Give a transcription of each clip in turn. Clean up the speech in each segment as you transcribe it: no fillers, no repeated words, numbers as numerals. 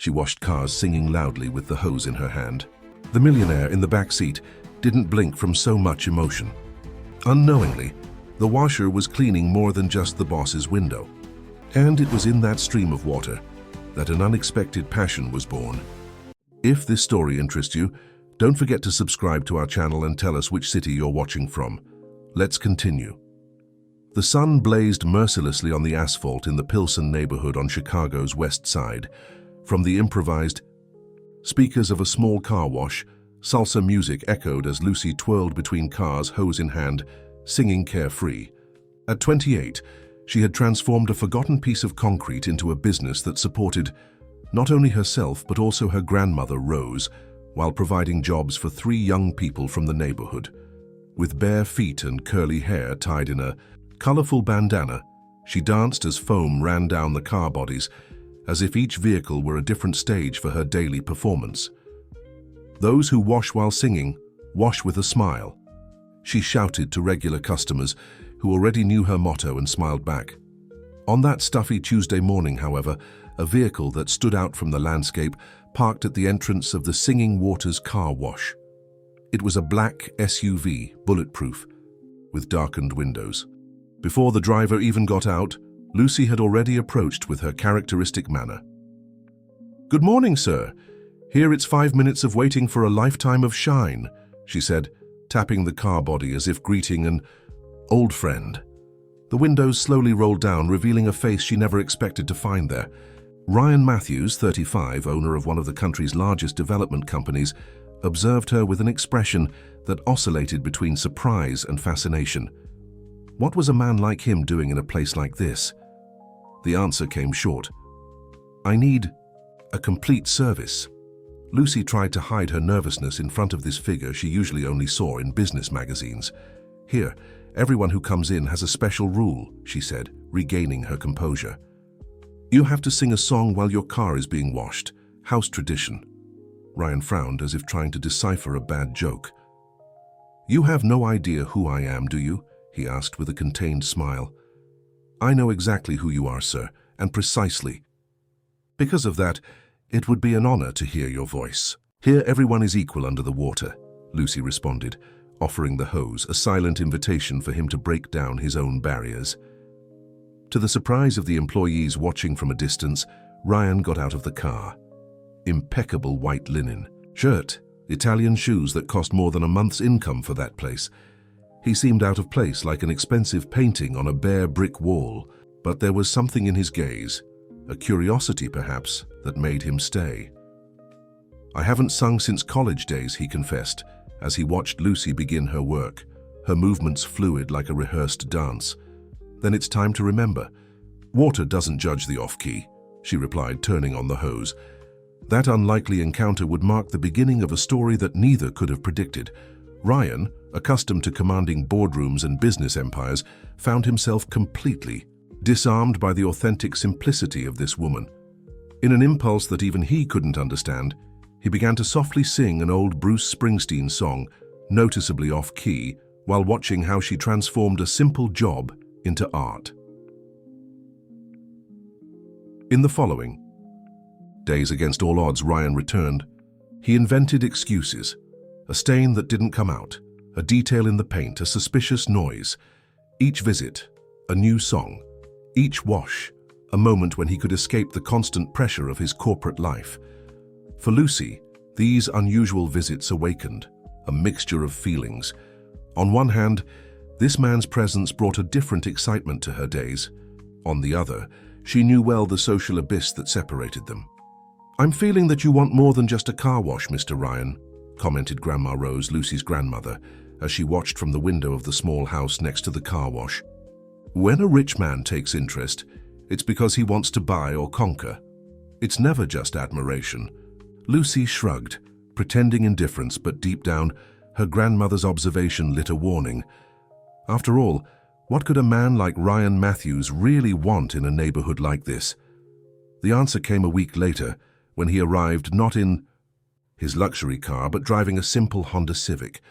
She washed cars, singing loudly with the hose in her hand. The millionaire in the back seat didn't blink from so much emotion. Unknowingly, the washer was cleaning more than just the boss's window. And it was in that stream of water that an unexpected passion was born. If this story interests you, don't forget to subscribe to our channel and tell us which city you're watching from. Let's continue. The sun blazed mercilessly on the asphalt in the Pilsen neighborhood on Chicago's west side. From the improvised speakers of a small car wash, salsa music echoed as Lucy twirled between cars, hose in hand, singing carefree. At 28, she had transformed a forgotten piece of concrete into a business that supported not only herself but also her grandmother, Rose, while providing jobs for 3 young people from the neighborhood. With bare feet and curly hair tied in a colorful bandana, she danced as foam ran down the car bodies, as if each vehicle were a different stage for her daily performance. Those who wash while singing, wash with a smile, she shouted to regular customers who already knew her motto and smiled back. On that stuffy Tuesday morning, however, a vehicle that stood out from the landscape parked at the entrance of the Singing Waters car wash. It was a black SUV, bulletproof, with darkened windows. Before the driver even got out, Lucy had already approached with her characteristic manner. "Good morning, sir. Here it's 5 minutes of waiting for a lifetime of shine," she said, tapping the car body as if greeting an old friend. The windows slowly rolled down, revealing a face she never expected to find there. Ryan Matthews, 35, owner of one of the country's largest development companies, observed her with an expression that oscillated between surprise and fascination. What was a man like him doing in a place like this? The answer came short. "I need a complete service." Lucy tried to hide her nervousness in front of this figure she usually only saw in business magazines. "Here, everyone who comes in has a special rule," she said, regaining her composure. "You have to sing a song while your car is being washed. House tradition." Ryan frowned as if trying to decipher a bad joke. "You have no idea who I am, do you?" he asked with a contained smile. "I know exactly who you are, sir, and precisely. Because of that, it would be an honor to hear your voice." "Here everyone is equal under the water," Lucy responded, offering the hose, a silent invitation for him to break down his own barriers. To the surprise of the employees watching from a distance, Ryan got out of the car. Impeccable white linen, shirt, Italian shoes that cost more than a month's income for that place. He seemed out of place, like an expensive painting on a bare brick wall, but there was something in his gaze, a curiosity perhaps, that made him stay. "I haven't sung since college days," he confessed, as he watched Lucy begin her work, her movements fluid like a rehearsed dance. "Then it's time to remember. Water doesn't judge the off-key," she replied, turning on the hose. That unlikely encounter would mark the beginning of a story that neither could have predicted. Ryan, accustomed to commanding boardrooms and business empires, found himself completely disarmed by the authentic simplicity of this woman. In an impulse that even he couldn't understand, he began to softly sing an old Bruce Springsteen song, noticeably off-key, while watching how she transformed a simple job into art. In the following days, against all odds, Ryan returned. He invented excuses. A stain that didn't come out, a detail in the paint, a suspicious noise. Each visit, a new song. Each wash, a moment when he could escape the constant pressure of his corporate life. For Lucy, these unusual visits awakened a mixture of feelings. On one hand, this man's presence brought a different excitement to her days. On the other, she knew well the social abyss that separated them. "I'm feeling that you want more than just a car wash, Mr. Ryan," commented Grandma Rose, Lucy's grandmother, as she watched from the window of the small house next to the car wash. "When a rich man takes interest, it's because he wants to buy or conquer. It's never just admiration." Lucy shrugged, pretending indifference, but deep down, her grandmother's observation lit a warning. After all, what could a man like Ryan Matthews really want in a neighborhood like this? The answer came a week later, when he arrived not in his luxury car, but driving a simple Honda Civic.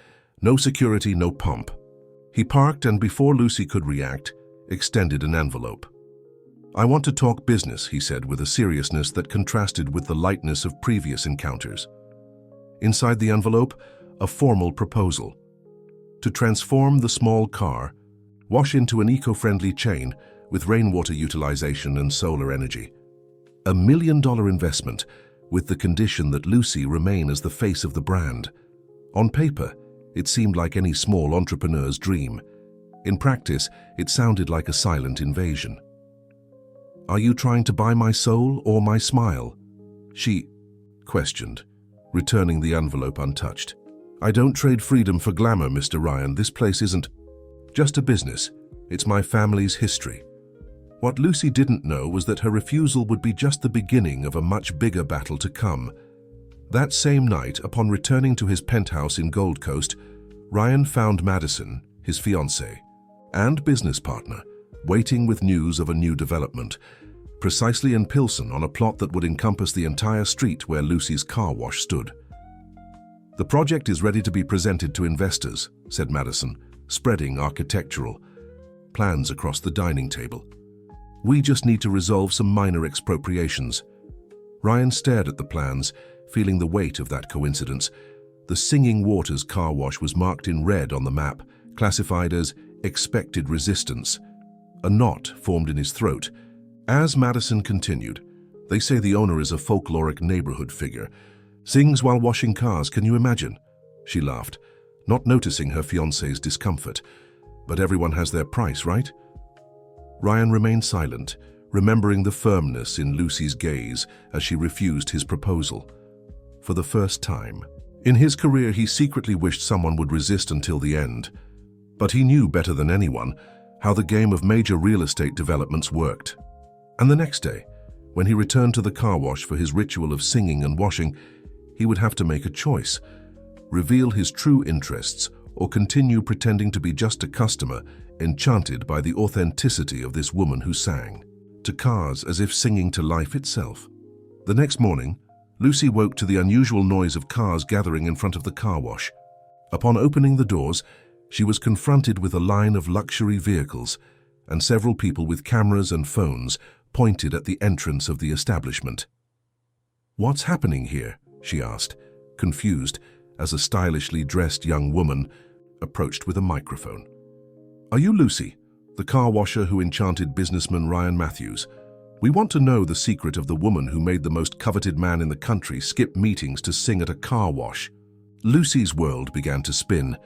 No security, no pomp. He parked and, before Lucy could react, extended an envelope. "I want to talk business," he said with a seriousness that contrasted with the lightness of previous encounters. Inside the envelope, a formal proposal. To transform the small car, wash into an eco-friendly chain with rainwater utilization and solar energy. $1 million investment with the condition that Lucy remain as the face of the brand. On paper, it seemed like any small entrepreneur's dream. In practice, it sounded like a silent invasion. "Are you trying to buy my soul or my smile?" she questioned, returning the envelope untouched. "I don't trade freedom for glamour, Mr. Ryan. This place isn't just a business. It's my family's history." What Lucy didn't know was that her refusal would be just the beginning of a much bigger battle to come. That same night, upon returning to his penthouse in Gold Coast, Ryan found Madison, his fiancée, and business partner, waiting with news of a new development, precisely in Pilsen on a plot that would encompass the entire street where Lucy's car wash stood. "The project is ready to be presented to investors," said Madison, spreading architectural plans across the dining table. "We just need to resolve some minor expropriations." Ryan stared at the plans, feeling the weight of that coincidence. The Singing Waters car wash was marked in red on the map, classified as expected resistance. A knot formed in his throat. As Madison continued, "They say the owner is a folkloric neighborhood figure. Sings while washing cars, can you imagine?" She laughed, not noticing her fiancé's discomfort. "But everyone has their price, right?" Ryan remained silent, remembering the firmness in Lucy's gaze as she refused his proposal. For the first time in his career, he secretly wished someone would resist until the end. But he knew better than anyone how the game of major real estate developments worked. And the next day, when he returned to the car wash for his ritual of singing and washing, he would have to make a choice: reveal his true interests or continue pretending to be just a customer, enchanted by the authenticity of this woman who sang to cars as if singing to life itself. The next morning, Lucy woke to the unusual noise of cars gathering in front of the car wash. Upon opening the doors, she was confronted with a line of luxury vehicles and several people with cameras and phones pointed at the entrance of the establishment. "What's happening here?" she asked, confused, as a stylishly dressed young woman approached with a microphone. "Are you Lucy, the car washer who enchanted businessman Ryan Matthews? We want to know the secret of the woman who made the most coveted man in the country skip meetings to sing at a car wash." Lucy's world began to spin.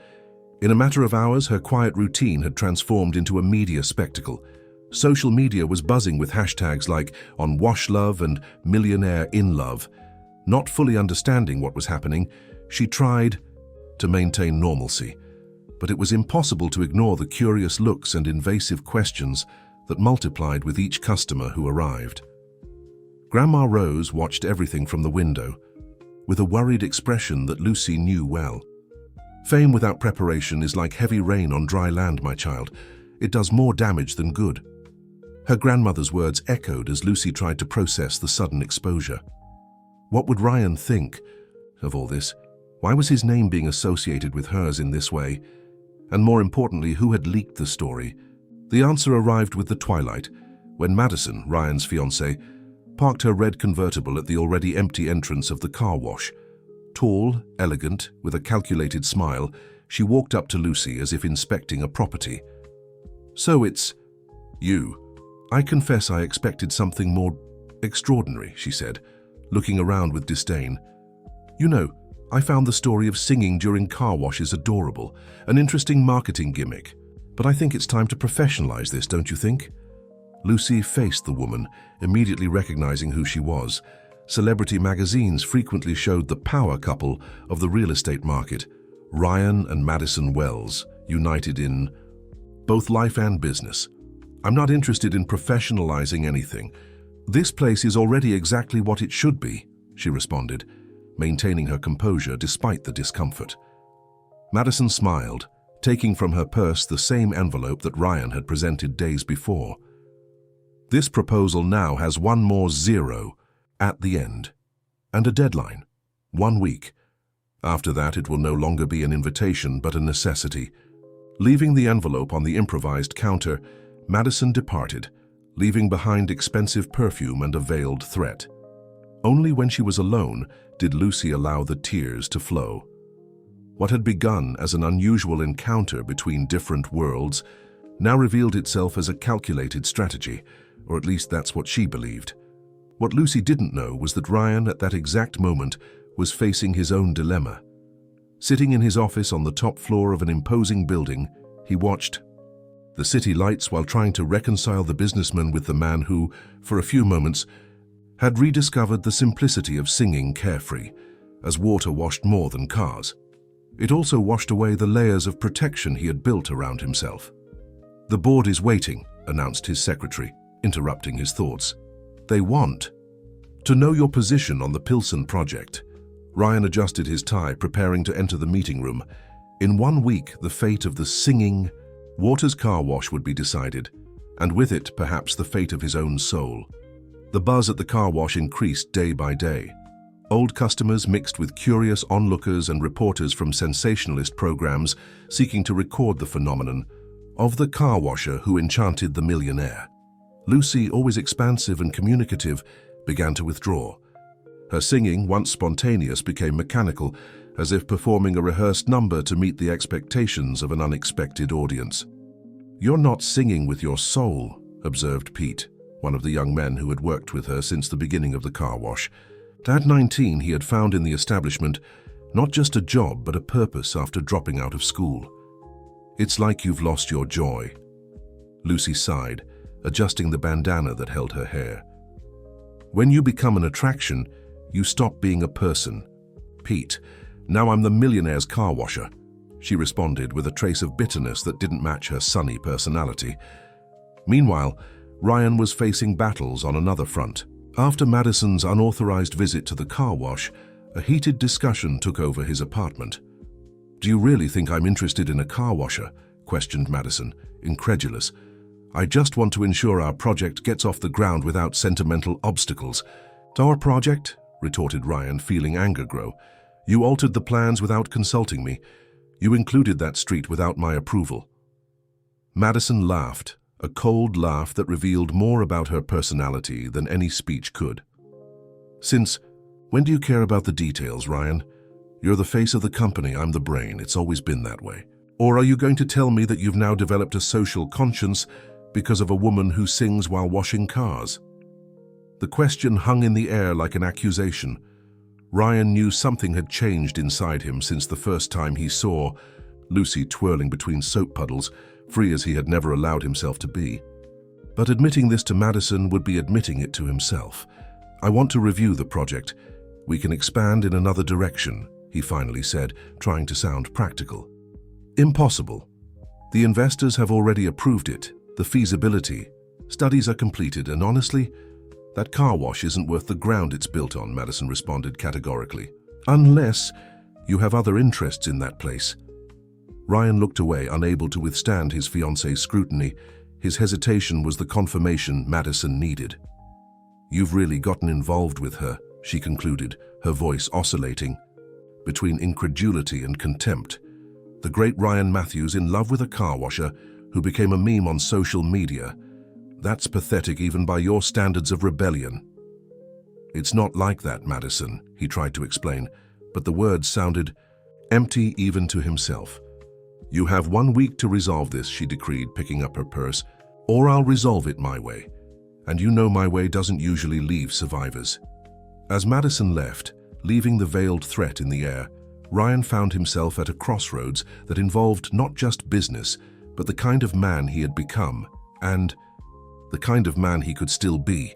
In a matter of hours, her quiet routine had transformed into a media spectacle. Social media was buzzing with hashtags like "on wash love" and "millionaire in love." Not fully understanding what was happening, she tried to maintain normalcy. But it was impossible to ignore the curious looks and invasive questions that multiplied with each customer who arrived. Grandma Rose watched everything from the window, with a worried expression that Lucy knew well. "Fame without preparation is like heavy rain on dry land, my child. It does more damage than good." Her grandmother's words echoed as Lucy tried to process the sudden exposure. What would Ryan think of all this? Why was his name being associated with hers in this way? And more importantly, who had leaked the story? The answer arrived with the twilight, when Madison, Ryan's fiancée, parked her red convertible at the already empty entrance of the car wash. Tall, elegant, with a calculated smile, she walked up to Lucy as if inspecting a property. "So it's you. I confess I expected something more extraordinary," she said, looking around with disdain. "You know, I found the story of singing during car washes adorable, an interesting marketing gimmick. But I think it's time to professionalize this, don't you think?" Lucy faced the woman, immediately recognizing who she was. Celebrity magazines frequently showed the power couple of the real estate market, Ryan and Madison Wells, united in both life and business. "I'm not interested in professionalizing anything. This place is already exactly what it should be," she responded, maintaining her composure despite the discomfort. Madison smiled, taking from her purse the same envelope that Ryan had presented days before. "This proposal now has one more zero at the end, and a deadline, 1 week. After that, it will no longer be an invitation, but a necessity." Leaving the envelope on the improvised counter, Madison departed, leaving behind expensive perfume and a veiled threat. Only when she was alone did Lucy allow the tears to flow. What had begun as an unusual encounter between different worlds now revealed itself as a calculated strategy, or at least that's what she believed. What Lucy didn't know was that Ryan, at that exact moment, was facing his own dilemma. Sitting in his office on the top floor of an imposing building, he watched the city lights while trying to reconcile the businessman with the man who, for a few moments, had rediscovered the simplicity of singing carefree, as water washed more than cars. It also washed away the layers of protection he had built around himself. "The board is waiting," announced his secretary, interrupting his thoughts. "They want to know your position on the Pilsen project." Ryan adjusted his tie, preparing to enter the meeting room. In 1 week, the fate of the singing Waters car wash would be decided, and with it, perhaps the fate of his own soul. The buzz at the car wash increased day by day. Old customers mixed with curious onlookers and reporters from sensationalist programs seeking to record the phenomenon of the car washer who enchanted the millionaire. Lucy, always expansive and communicative, began to withdraw. Her singing, once spontaneous, became mechanical, as if performing a rehearsed number to meet the expectations of an unexpected audience. "You're not singing with your soul," observed Pete, one of the young men who had worked with her since the beginning of the car wash. At 19, he had found in the establishment not just a job but a purpose after dropping out of school. "It's like you've lost your joy." Lucy sighed, adjusting the bandana that held her hair. "When you become an attraction, you stop being a person." "Pete, now I'm the millionaire's car washer," she responded with a trace of bitterness that didn't match her sunny personality. Meanwhile, Ryan was facing battles on another front. After Madison's unauthorized visit to the car wash, a heated discussion took over his apartment. "Do you really think I'm interested in a car washer?" questioned Madison, incredulous. "I just want to ensure our project gets off the ground without sentimental obstacles." "Our project?" retorted Ryan, feeling anger grow. "You altered the plans without consulting me. You included that street without my approval." Madison laughed, a cold laugh that revealed more about her personality than any speech could. "Since when do you care about the details, Ryan? You're the face of the company, I'm the brain. It's always been that way. Or are you going to tell me that you've now developed a social conscience because of a woman who sings while washing cars?" The question hung in the air like an accusation. Ryan knew something had changed inside him since the first time he saw Lucy twirling between soap puddles, free as he had never allowed himself to be. But admitting this to Madison would be admitting it to himself. "I want to review the project. We can expand in another direction," he finally said, trying to sound practical. "Impossible. The investors have already approved it. The feasibility studies are completed, and honestly, that car wash isn't worth the ground it's built on," Madison responded categorically. "Unless you have other interests in that place." Ryan looked away, unable to withstand his fiancée's scrutiny. His hesitation was the confirmation Madison needed. "You've really gotten involved with her," she concluded, her voice oscillating between incredulity and contempt. "The great Ryan Matthews in love with a car washer who became a meme on social media. That's pathetic even by your standards of rebellion." "It's not like that, Madison," he tried to explain, but the words sounded empty even to himself. "You have 1 week to resolve this," she decreed, picking up her purse, "or I'll resolve it my way. And you know my way doesn't usually leave survivors." As Madison left, leaving the veiled threat in the air, Ryan found himself at a crossroads that involved not just business, but the kind of man he had become, and the kind of man he could still be.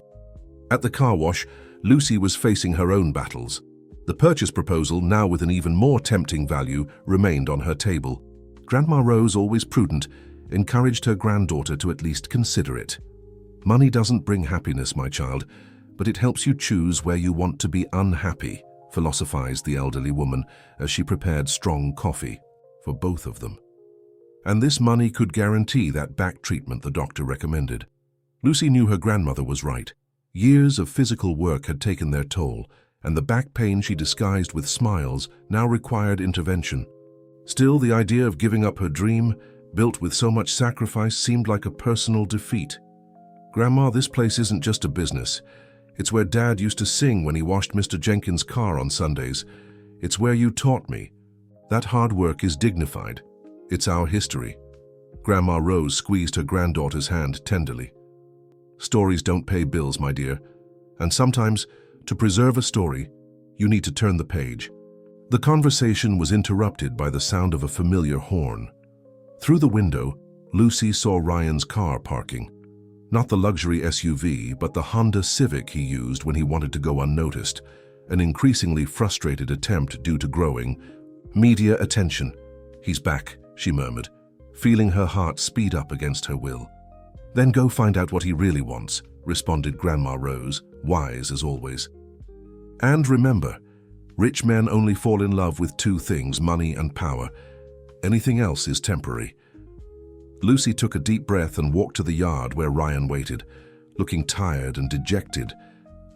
At the car wash, Lucy was facing her own battles. The purchase proposal, now with an even more tempting value, remained on her table. Grandma Rose, always prudent, encouraged her granddaughter to at least consider it. "Money doesn't bring happiness, my child, but it helps you choose where you want to be unhappy," philosophized the elderly woman as she prepared strong coffee for both of them. And this money could guarantee that back treatment the doctor recommended. Lucy knew her grandmother was right. Years of physical work had taken their toll, and the back pain she disguised with smiles now required intervention. Still, the idea of giving up her dream, built with so much sacrifice, seemed like a personal defeat. Grandma, this place isn't just a business. It's where Dad used to sing when he washed Mr. Jenkins' car on Sundays. It's where you taught me. That hard work is dignified. It's our history. Grandma Rose squeezed her granddaughter's hand tenderly. Stories don't pay bills, my dear. And sometimes, to preserve a story, you need to turn the page. The conversation was interrupted by the sound of a familiar horn. Through the window, Lucy saw Ryan's car parking. Not the luxury SUV, but the Honda Civic he used when he wanted to go unnoticed, an increasingly frustrated attempt due to growing media attention. "He's back," she murmured, feeling her heart speed up against her will. "Then go find out what he really wants," responded Grandma Rose, wise as always. "And remember, rich men only fall in love with two things, money and power. Anything else is temporary." Lucy took a deep breath and walked to the yard where Ryan waited, looking tired and dejected,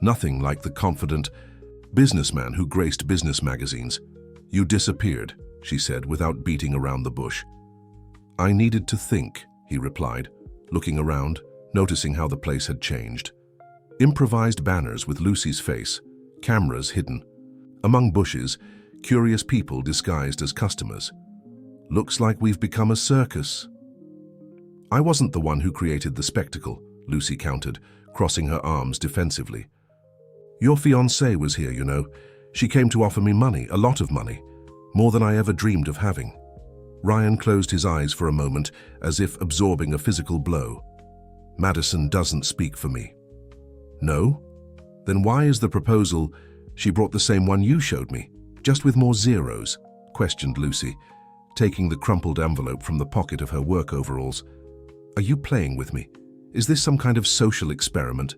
nothing like the confident businessman who graced business magazines. "You disappeared," she said without beating around the bush. "I needed to think," he replied, looking around, noticing how the place had changed. Improvised banners with Lucy's face, cameras hidden. Among bushes, curious people disguised as customers. "Looks like we've become a circus." "I wasn't the one who created the spectacle," Lucy countered, crossing her arms defensively. "Your fiancée was here, you know. She came to offer me money, a lot of money, more than I ever dreamed of having." Ryan closed his eyes for a moment, as if absorbing a physical blow. "Madison doesn't speak for me." "No? Then why is the proposal, 'She brought the same one you showed me, just with more zeros'?" questioned Lucy, taking the crumpled envelope from the pocket of her work overalls. "Are you playing with me? Is this some kind of social experiment?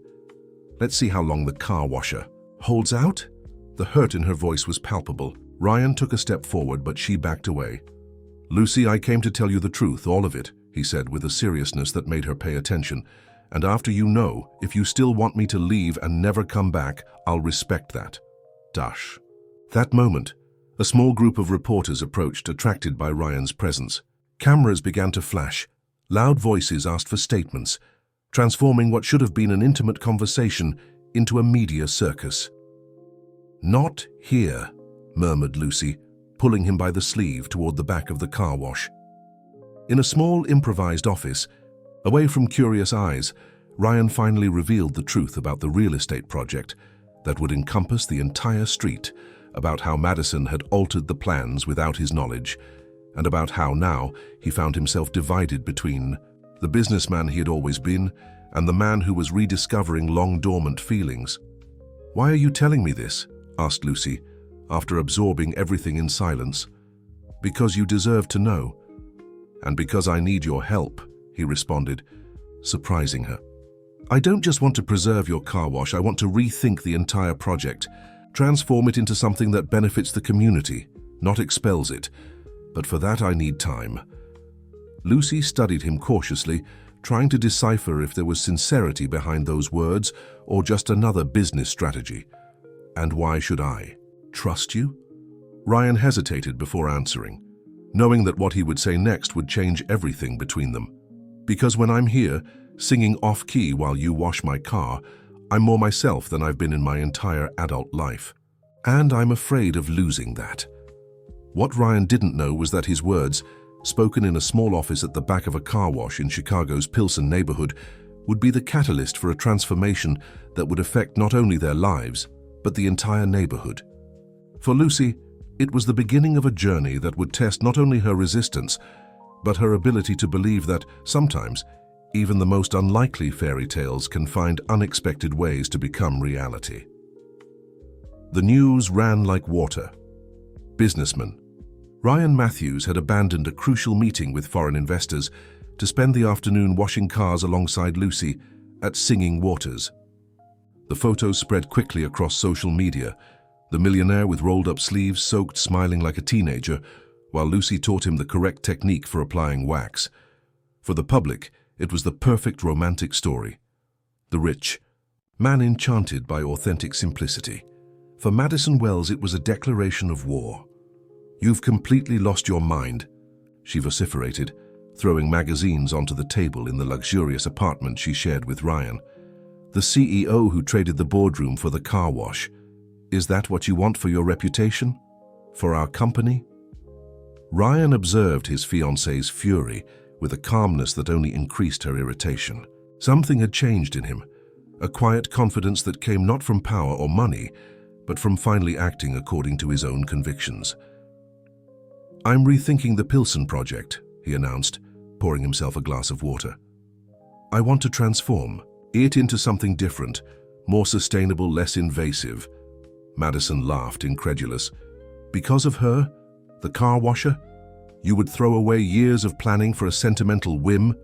Let's see how long the car washer holds out." The hurt in her voice was palpable. Ryan took a step forward, but she backed away. "Lucy, I came to tell you the truth, all of it," he said with a seriousness that made her pay attention. "And after you know, if you still want me to leave and never come back, I'll respect that." Dash. That moment, a small group of reporters approached, attracted by Ryan's presence. Cameras began to flash. Loud voices asked for statements, transforming what should have been an intimate conversation into a media circus. "Not here," murmured Lucy, pulling him by the sleeve toward the back of the car wash. In a small improvised office, away from curious eyes, Ryan finally revealed the truth about the real estate project that would encompass the entire street, about how Madison had altered the plans without his knowledge, and about how now he found himself divided between the businessman he had always been and the man who was rediscovering long-dormant feelings. "Why are you telling me this?" asked Lucy, after absorbing everything in silence. "Because you deserve to know. And because I need your help," he responded, surprising her. "I don't just want to preserve your car wash, I want to rethink the entire project, transform it into something that benefits the community, not expels it. But for that I need time." Lucy studied him cautiously, trying to decipher if there was sincerity behind those words or just another business strategy. "And why should I trust you?" Ryan hesitated before answering, knowing that what he would say next would change everything between them. "Because when I'm here, singing off-key while you wash my car, I'm more myself than I've been in my entire adult life. And I'm afraid of losing that." What Ryan didn't know was that his words, spoken in a small office at the back of a car wash in Chicago's Pilsen neighborhood, would be the catalyst for a transformation that would affect not only their lives, but the entire neighborhood. For Lucy, it was the beginning of a journey that would test not only her resistance, but her ability to believe that sometimes even the most unlikely fairy tales can find unexpected ways to become reality. The news ran like water. Businessman Ryan Matthews had abandoned a crucial meeting with foreign investors to spend the afternoon washing cars alongside Lucy at Singing Waters. The photos spread quickly across social media, the millionaire with rolled-up sleeves soaked, smiling like a teenager, while Lucy taught him the correct technique for applying wax. For the public, it was the perfect romantic story. The rich man enchanted by authentic simplicity. For Madison Wells, it was a declaration of war. "You've completely lost your mind," she vociferated, throwing magazines onto the table in the luxurious apartment she shared with Ryan. The CEO who traded the boardroom for the car wash. Is that what you want for your reputation? For our company? Ryan observed his fiancée's fury with a calmness that only increased her irritation. Something had changed in him, a quiet confidence that came not from power or money, but from finally acting according to his own convictions. "I'm rethinking the Pilsen project," he announced, pouring himself a glass of water. "I want to transform it into something different, more sustainable, less invasive." Madison laughed, incredulous. "Because of her? The car washer? You would throw away years of planning for a sentimental whim?"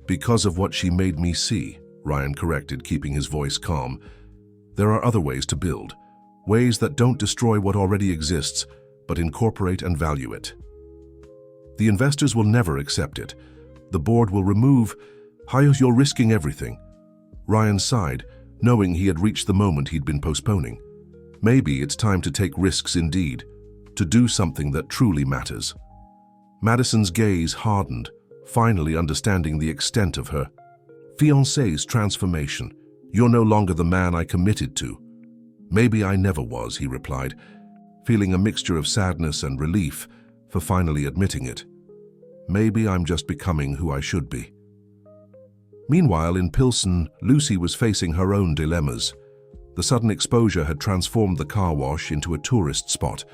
"Because of what she made me see," Ryan corrected, keeping his voice calm. "There are other ways to build, ways that don't destroy what already exists, but incorporate and value it. The investors will never accept it. The board will remove. You're risking everything." Ryan sighed, knowing he had reached the moment he'd been postponing. Maybe it's time to take risks indeed, to do something that truly matters. Madison's gaze hardened, finally understanding the extent of her fiancé's transformation. "You're no longer the man I committed to." "Maybe I never was," he replied, feeling a mixture of sadness and relief for finally admitting it. "Maybe I'm just becoming who I should be." Meanwhile, in Pilsen, Lucy was facing her own dilemmas. The sudden exposure had transformed the car wash into a tourist spot,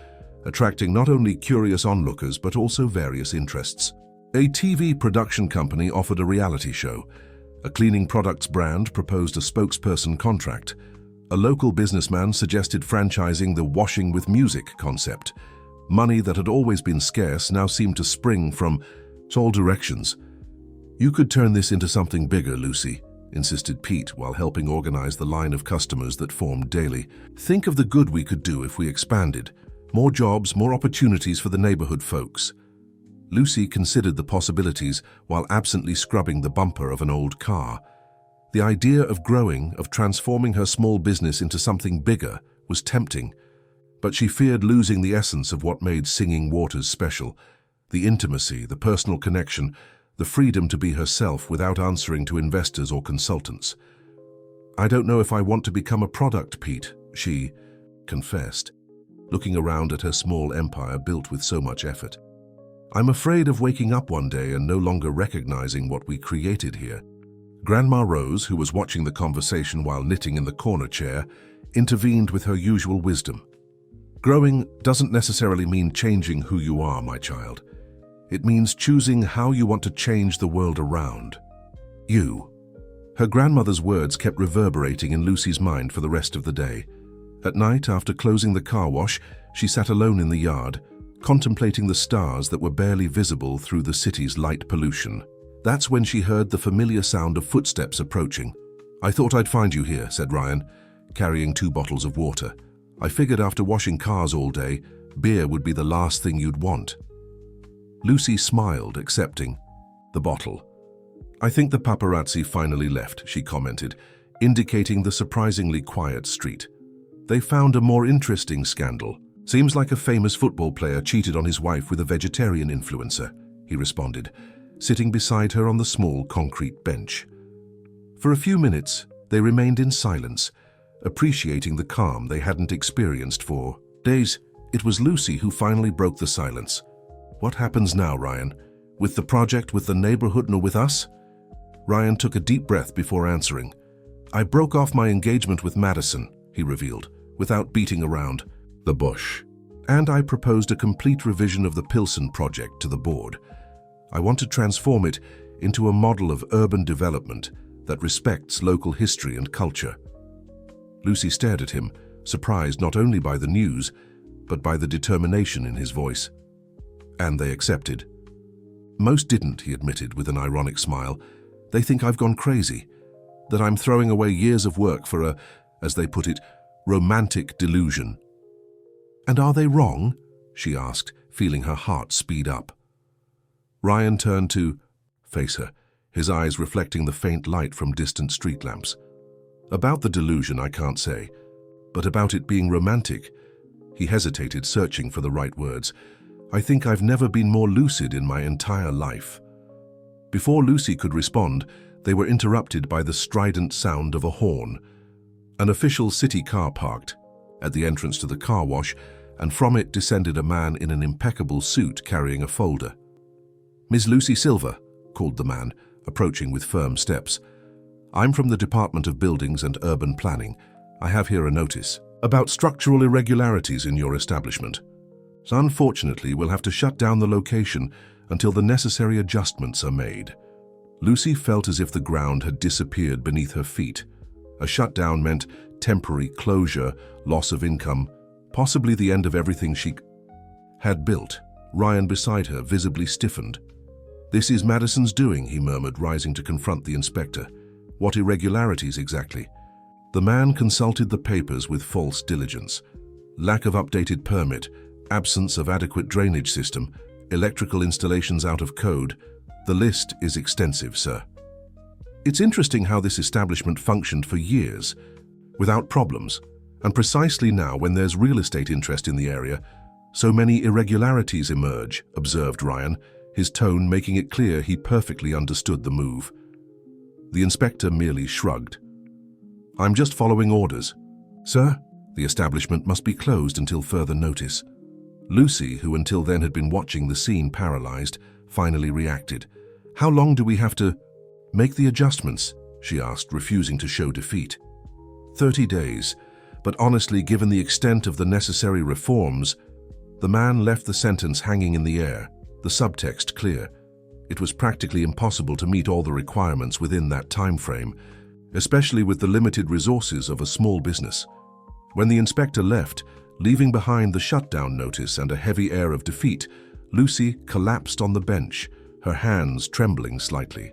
attracting not only curious onlookers but also various interests. A TV production company offered a reality show. A cleaning products brand proposed a spokesperson contract. A local businessman suggested franchising the washing with music concept. Money that had always been scarce now seemed to spring from all directions. "You could turn this into something bigger, Lucy," insisted Pete while helping organize the line of customers that formed daily. "Think of the good we could do if we expanded. More jobs, more opportunities for the neighborhood folks." Lucy considered the possibilities while absently scrubbing the bumper of an old car. The idea of growing, of transforming her small business into something bigger, was tempting, but she feared losing the essence of what made Singing Waters special: the intimacy, the personal connection, the freedom to be herself without answering to investors or consultants. "I don't know if I want to become a product, Pete," she confessed, looking around at her small empire built with so much effort. "I'm afraid of waking up one day and no longer recognizing what we created here." Grandma Rose, who was watching the conversation while knitting in the corner chair, intervened with her usual wisdom. "Growing doesn't necessarily mean changing who you are, my child. It means choosing how you want to change the world around you." Her grandmother's words kept reverberating in Lucy's mind for the rest of the day. At night, after closing the car wash, she sat alone in the yard, contemplating the stars that were barely visible through the city's light pollution. That's when she heard the familiar sound of footsteps approaching. "I thought I'd find you here," said Ryan, carrying 2 bottles of water. "I figured after washing cars all day, beer would be the last thing you'd want." Lucy smiled, accepting the bottle. "I think the paparazzi finally left," she commented, indicating the surprisingly quiet street. "They found a more interesting scandal. Seems like a famous football player cheated on his wife with a vegetarian influencer," he responded, sitting beside her on the small concrete bench. For a few minutes, they remained in silence, appreciating the calm they hadn't experienced for days. It was Lucy who finally broke the silence. "What happens now, Ryan? With the project, with the neighborhood, nor with us?" Ryan took a deep breath before answering. "I broke off my engagement with Madison," he revealed, without beating around the bush. "And I proposed a complete revision of the Pilsen project to the board. I want to transform it into a model of urban development that respects local history and culture." Lucy stared at him, surprised not only by the news, but by the determination in his voice. "And they accepted?" "Most didn't," he admitted with an ironic smile. "They think I've gone crazy, that I'm throwing away years of work for a, as they put it, romantic delusion." "And are they wrong?" she asked, feeling her heart speed up. Ryan turned to face her, his eyes reflecting the faint light from distant street lamps. "About the delusion, I can't say, but about it being romantic," he hesitated, searching for the right words. "I think I've never been more lucid in my entire life." Before Lucy could respond, they were interrupted by the strident sound of a horn. An official city car parked at the entrance to the car wash, and from it descended a man in an impeccable suit carrying a folder. "Ms. Lucy Silver," called the man, approaching with firm steps. "I'm from the Department of Buildings and Urban Planning. I have here a notice about structural irregularities in your establishment. So unfortunately, we'll have to shut down the location until the necessary adjustments are made." Lucy felt as if the ground had disappeared beneath her feet. A shutdown meant temporary closure, loss of income, possibly the end of everything she had built. Ryan beside her visibly stiffened. "This is Madison's doing," he murmured, rising to confront the inspector. "What irregularities exactly?" The man consulted the papers with false diligence. Lack of updated permit, absence of adequate drainage system, electrical installations out of code. The list is extensive, sir. It's interesting how this establishment functioned for years, without problems, and precisely now, when there's real estate interest in the area, so many irregularities emerge, observed Ryan, his tone making it clear he perfectly understood the move. The inspector merely shrugged. "I'm just following orders. Sir, the establishment must be closed until further notice." Lucy, who until then had been watching the scene paralyzed, finally reacted. "How long do we have to make the adjustments?" she asked, refusing to show defeat. 30 days, but honestly, given the extent of the necessary reforms, the man left the sentence hanging in the air, the subtext clear. It was practically impossible to meet all the requirements within that time frame, especially with the limited resources of a small business. When the inspector left, leaving behind the shutdown notice and a heavy air of defeat, Lucy collapsed on the bench, her hands trembling slightly.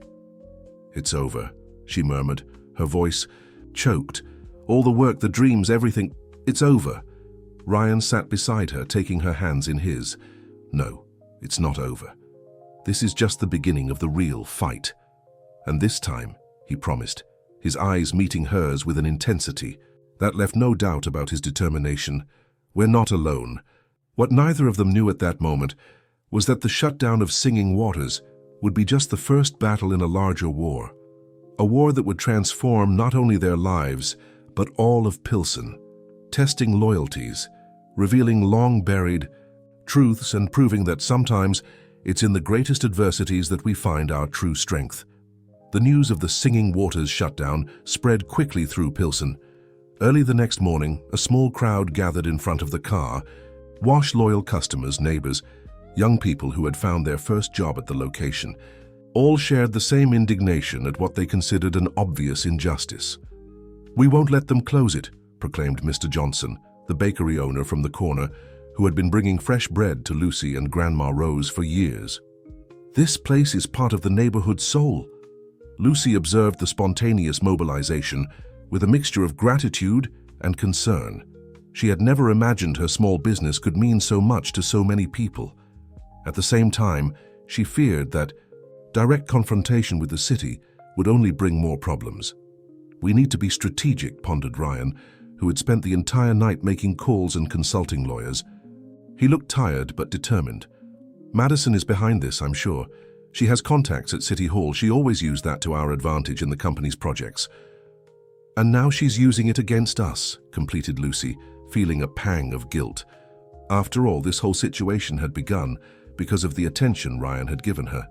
"It's over," she murmured, her voice choked. "All the work, the dreams, everything, it's over." Ryan sat beside her, taking her hands in his. "No, it's not over. This is just the beginning of the real fight. And this time," he promised, his eyes meeting hers with an intensity that left no doubt about his determination. "We're not alone." What neither of them knew at that moment was that the shutdown of Singing Waters would be just the first battle in a larger war. A war that would transform not only their lives, but all of Pilsen, testing loyalties, revealing long-buried truths, and proving that sometimes it's in the greatest adversities that we find our true strength. The news of the Singing Waters shutdown spread quickly through Pilsen. Early the next morning, a small crowd gathered in front of the car, wash-loyal customers, neighbors, young people who had found their first job at the location. All shared the same indignation at what they considered an obvious injustice. "We won't let them close it," proclaimed Mr. Johnson, the bakery owner from the corner, who had been bringing fresh bread to Lucy and Grandma Rose for years. "This place is part of the neighborhood's soul." Lucy observed the spontaneous mobilization with a mixture of gratitude and concern. She had never imagined her small business could mean so much to so many people. At the same time, she feared that direct confrontation with the city would only bring more problems. "We need to be strategic," pondered Ryan, who had spent the entire night making calls and consulting lawyers. He looked tired but determined. "Madison is behind this, I'm sure. She has contacts at City Hall. She always used that to our advantage in the company's projects. And now she's using it against us," completed Lucy, feeling a pang of guilt. After all, this whole situation had begun because of the attention Ryan had given her.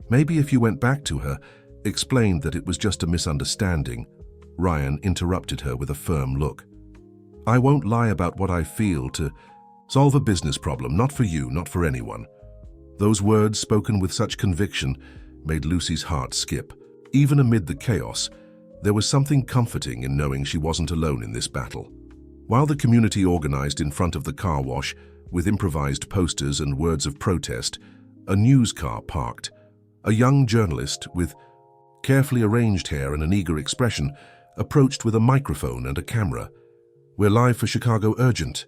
"Maybe if you went back to her, explained that it was just a misunderstanding." Ryan interrupted her with a firm look. "I won't lie about what I feel to solve a business problem, not for you, not for anyone." Those words, spoken with such conviction, made Lucy's heart skip. Even amid the chaos, there was something comforting in knowing she wasn't alone in this battle. While the community organized in front of the car wash, with improvised posters and words of protest, a news car parked. A young journalist with carefully arranged hair and an eager expression approached with a microphone and a camera. "We're live for Chicago Urgent,"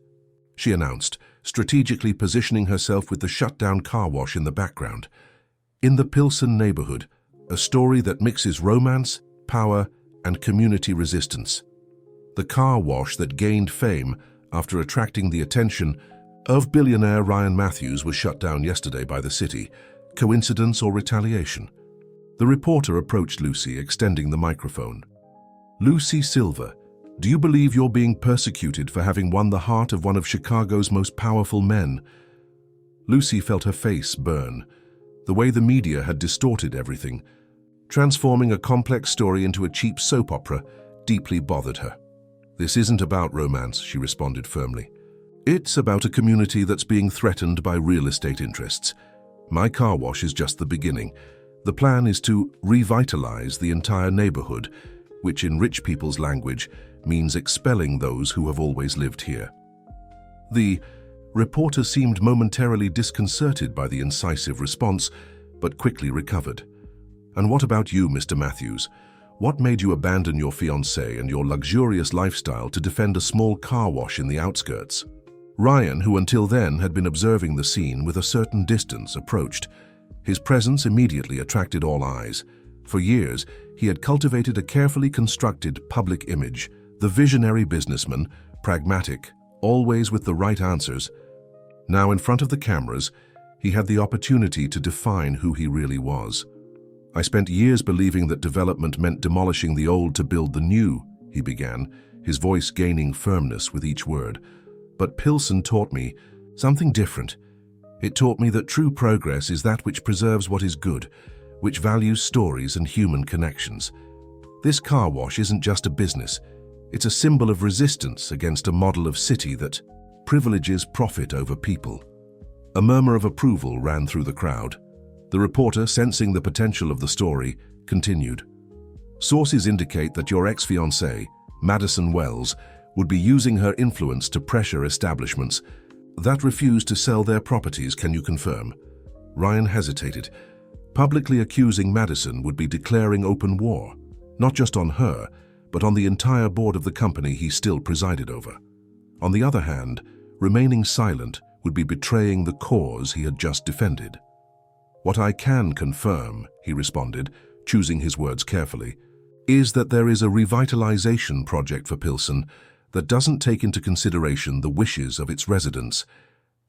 she announced, strategically positioning herself with the shutdown car wash in the background. In the Pilsen neighborhood, a story that mixes romance, power, and community resistance. The car wash that gained fame after attracting the attention of billionaire Ryan Matthews was shut down yesterday by the city. Coincidence or retaliation? The reporter approached Lucy, extending the microphone. "Lucy Silver, do you believe you're being persecuted for having won the heart of one of Chicago's most powerful men?" Lucy felt her face burn. The way the media had distorted everything, transforming a complex story into a cheap soap opera, deeply bothered her. "This isn't about romance," she responded firmly. "It's about a community that's being threatened by real estate interests. My car wash is just the beginning. The plan is to revitalize the entire neighborhood, which in rich people's language means expelling those who have always lived here." The reporter seemed momentarily disconcerted by the incisive response, but quickly recovered. "And what about you, Mr. Matthews? What made you abandon your fiancée and your luxurious lifestyle to defend a small car wash in the outskirts?" Ryan, who until then had been observing the scene with a certain distance, approached. His presence immediately attracted all eyes. For years, he had cultivated a carefully constructed public image, the visionary businessman, pragmatic, always with the right answers. Now in front of the cameras, he had the opportunity to define who he really was. "I spent years believing that development meant demolishing the old to build the new," he began, his voice gaining firmness with each word. "But Pilsen taught me something different. It taught me that true progress is that which preserves what is good, which values stories and human connections. This car wash isn't just a business. It's a symbol of resistance against a model of city that privileges profit over people." A murmur of approval ran through the crowd. The reporter, sensing the potential of the story, continued. "Sources indicate that your ex-fiancée, Madison Wells, would be using her influence to pressure establishments that refuse to sell their properties. Can you confirm?" Ryan hesitated. Publicly accusing Madison would be declaring open war, not just on her, but on the entire board of the company he still presided over. On the other hand, remaining silent would be betraying the cause he had just defended. "What I can confirm," he responded, choosing his words carefully, "is that there is a revitalization project for Pilsen that doesn't take into consideration the wishes of its residents,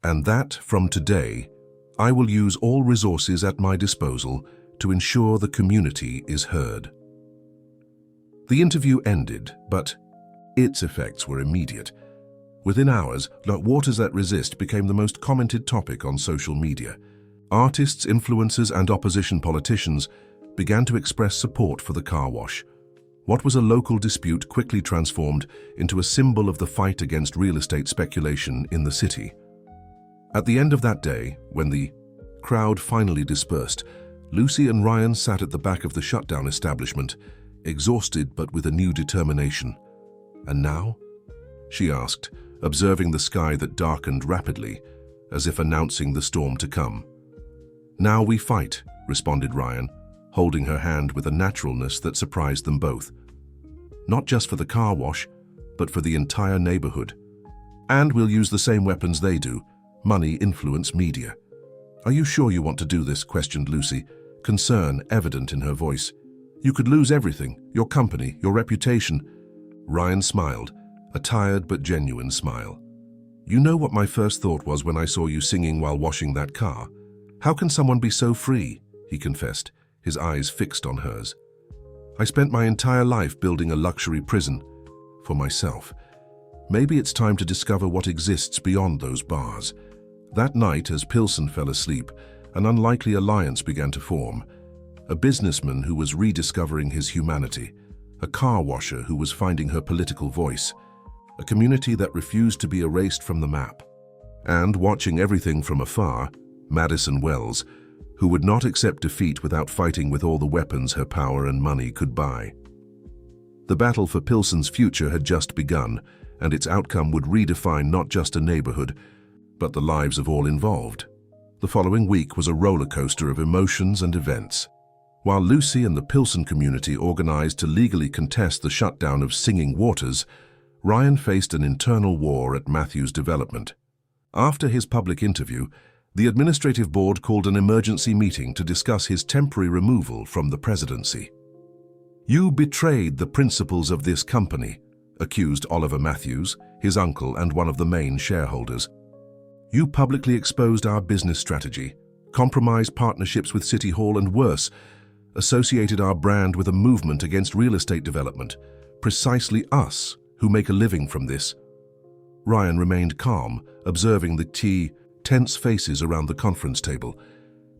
and that, from today, I will use all resources at my disposal to ensure the community is heard." The interview ended, but its effects were immediate. Within hours, Waters That Resist became the most commented topic on social media. Artists, influencers, and opposition politicians began to express support for the car wash. What was a local dispute quickly transformed into a symbol of the fight against real estate speculation in the city. At the end of that day, when the crowd finally dispersed, Lucy and Ryan sat at the back of the shutdown establishment, exhausted but with a new determination. "And now?" she asked, observing the sky that darkened rapidly, as if announcing the storm to come. "Now we fight," responded Ryan, holding her hand with a naturalness that surprised them both. "Not just for the car wash, but for the entire neighborhood. And we'll use the same weapons they do: money, influence, media." "Are you sure you want to do this?" questioned Lucy, concern evident in her voice. "You could lose everything, your company, your reputation." Ryan smiled, a tired but genuine smile. "You know what my first thought was when I saw you singing while washing that car? How can someone be so free?" he confessed, his eyes fixed on hers. "I spent my entire life building a luxury prison for myself. Maybe it's time to discover what exists beyond those bars." That night, as Pilsen fell asleep, an unlikely alliance began to form. A businessman who was rediscovering his humanity, a car washer who was finding her political voice, a community that refused to be erased from the map. And, watching everything from afar, Madison Wells, who would not accept defeat without fighting with all the weapons her power and money could buy. The battle for Pilsen's future had just begun, and its outcome would redefine not just a neighborhood, but the lives of all involved. The following week was a roller coaster of emotions and events. While Lucy and the Pilsen community organized to legally contest the shutdown of Singing Waters, Ryan faced an internal war at Matthews Development. After his public interview, the administrative board called an emergency meeting to discuss his temporary removal from the presidency. "You betrayed the principles of this company," accused Oliver Matthews, his uncle and one of the main shareholders. "You publicly exposed our business strategy, compromised partnerships with City Hall, and worse, associated our brand with a movement against real estate development, precisely us who make a living from this. Ryan remained calm, observing the tense faces around the conference table.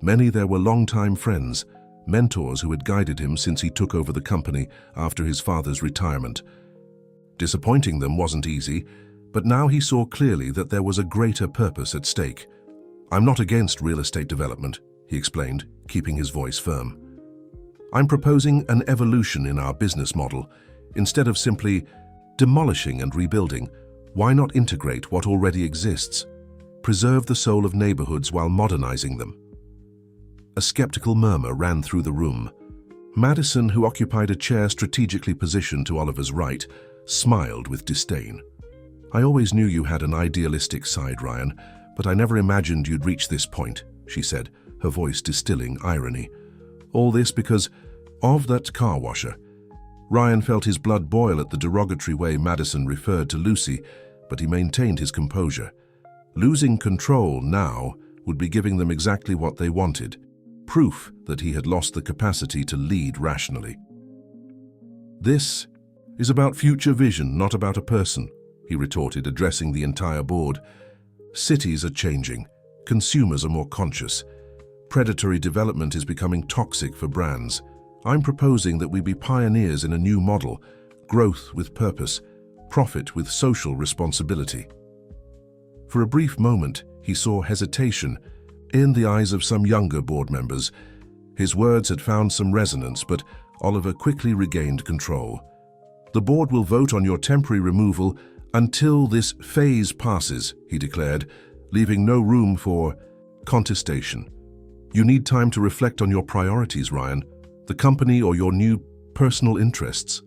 Many there were longtime friends, mentors who had guided him since he took over the company after his father's retirement. Disappointing them wasn't easy, but now he saw clearly that there was a greater purpose at stake. "I'm not against real estate development," he explained, keeping his voice firm. "I'm proposing an evolution in our business model. Instead of simply demolishing and rebuilding, why not integrate what already exists? Preserve the soul of neighborhoods while modernizing them." A skeptical murmur ran through the room. Madison, who occupied a chair strategically positioned to Oliver's right, smiled with disdain. "I always knew you had an idealistic side, Ryan, but I never imagined you'd reach this point," she said, her voice distilling irony. "All this because of that car washer." Ryan felt his blood boil at the derogatory way Madison referred to Lucy, but he maintained his composure. Losing control now would be giving them exactly what they wanted, proof that he had lost the capacity to lead rationally. "This is about future vision, not about a person," he retorted, addressing the entire board. "Cities are changing. Consumers are more conscious. Predatory development is becoming toxic for brands. I'm proposing that we be pioneers in a new model, growth with purpose, profit with social responsibility." For a brief moment, he saw hesitation in the eyes of some younger board members. His words had found some resonance, but Oliver quickly regained control. "The board will vote on your temporary removal until this phase passes," he declared, leaving no room for contestation. "You need time to reflect on your priorities, Ryan, the company or your new personal interests."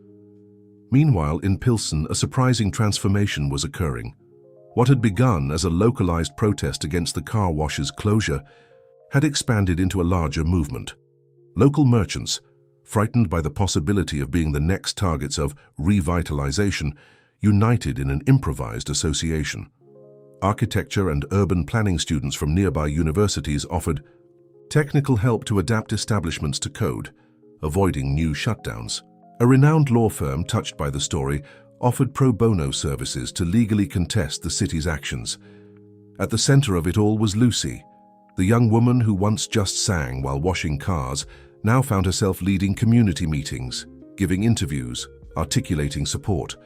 Meanwhile, in Pilsen, a surprising transformation was occurring. What had begun as a localized protest against the car wash's closure had expanded into a larger movement. Local merchants, frightened by the possibility of being the next targets of revitalization, united in an improvised association. Architecture and urban planning students from nearby universities offered technical help to adapt establishments to code, avoiding new shutdowns. A renowned law firm touched by the story offered pro bono services to legally contest the city's actions. At the center of it all was Lucy. The young woman who once just sang while washing cars now found herself leading community meetings, giving interviews, articulating support.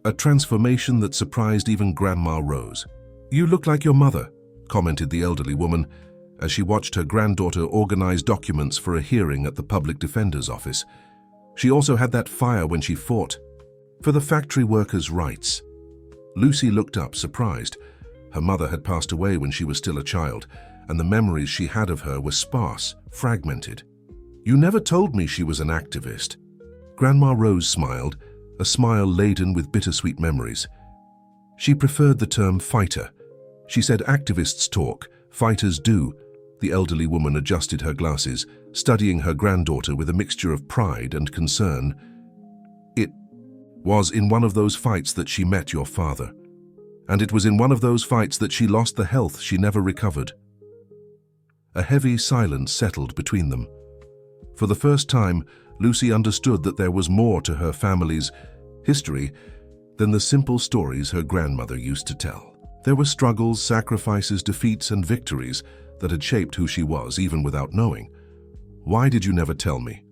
A transformation that surprised even Grandma Rose. "You look like your mother," commented the elderly woman as she watched her granddaughter organize documents for a hearing at the public defender's office. She also had that fire when she fought for the factory workers' rights. Lucy looked up, surprised. Her mother had passed away when she was still a child, and the memories she had of her were sparse, fragmented. "You never told me she was an activist." Grandma Rose smiled, a smile laden with bittersweet memories. She preferred the term fighter. She said activists talk, fighters do. The elderly woman adjusted her glasses, studying her granddaughter with a mixture of pride and concern. "It was in one of those fights that she met your father. And it was in one of those fights that she lost the health she never recovered." A heavy silence settled between them. For the first time, Lucy understood that there was more to her family's history than the simple stories her grandmother used to tell. There were struggles, sacrifices, defeats, and victories that had shaped who she was, even without knowing. "Why did you never tell me?"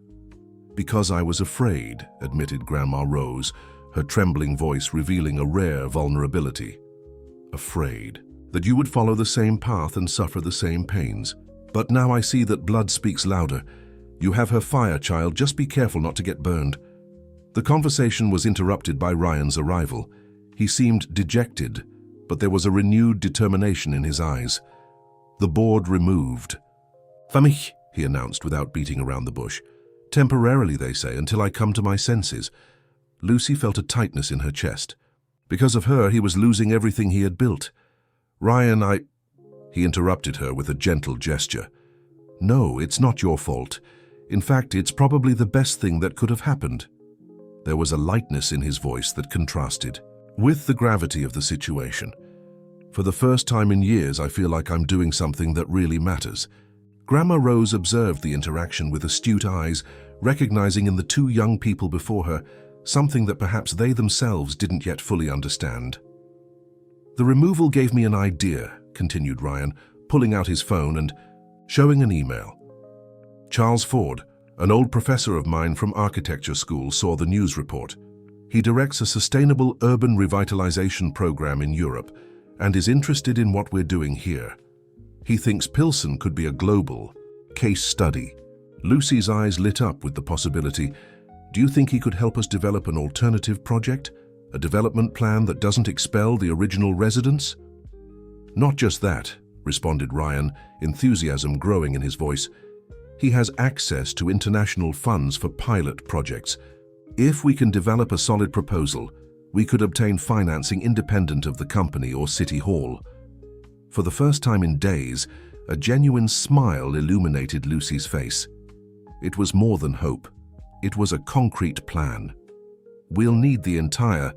"Because I was afraid," admitted Grandma Rose, her trembling voice revealing a rare vulnerability. "Afraid that you would follow the same path and suffer the same pains. But now I see that blood speaks louder. You have her fire, child. Just be careful not to get burned." The conversation was interrupted by Ryan's arrival. He seemed dejected, but there was a renewed determination in his eyes. The board removed. "For me," he announced without beating around the bush. "Temporarily, they say, until I come to my senses." Lucy felt a tightness in her chest. Because of her, he was losing everything he had built. "Ryan, He interrupted her with a gentle gesture. "No, it's not your fault. In fact, it's probably the best thing that could have happened." There was a lightness in his voice that contrasted with the gravity of the situation. "For the first time in years, I feel like I'm doing something that really matters." Grandma Rose observed the interaction with astute eyes, recognizing in the two young people before her something that perhaps they themselves didn't yet fully understand. "The removal gave me an idea," continued Ryan, pulling out his phone and showing an email. "Charles Ford, an old professor of mine from architecture school, saw the news report. He directs a sustainable urban revitalization program in Europe and is interested in what we're doing here. He thinks Pilsen could be a global case study." Lucy's eyes lit up with the possibility. "Do you think he could help us develop an alternative project? A development plan that doesn't expel the original residents?" "Not just that," responded Ryan, enthusiasm growing in his voice. "He has access to international funds for pilot projects. If we can develop a solid proposal, we could obtain financing independent of the company or City Hall." For the first time in days, a genuine smile illuminated Lucy's face. It was more than hope. It was a concrete plan. "We'll need the entire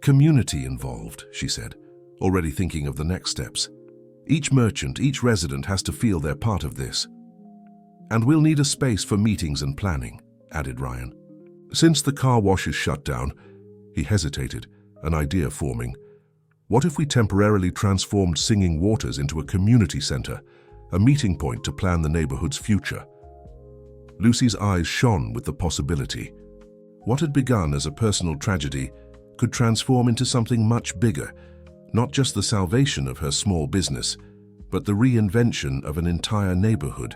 community involved," she said, already thinking of the next steps. "Each merchant, each resident has to feel they're part of this. And we'll need a space for meetings and planning," added Ryan. "Since the car wash is shut down," he hesitated, an idea forming. "What if we temporarily transformed Singing Waters into a community center, a meeting point to plan the neighborhood's future?" Lucy's eyes shone with the possibility. What had begun as a personal tragedy could transform into something much bigger, not just the salvation of her small business, but the reinvention of an entire neighborhood.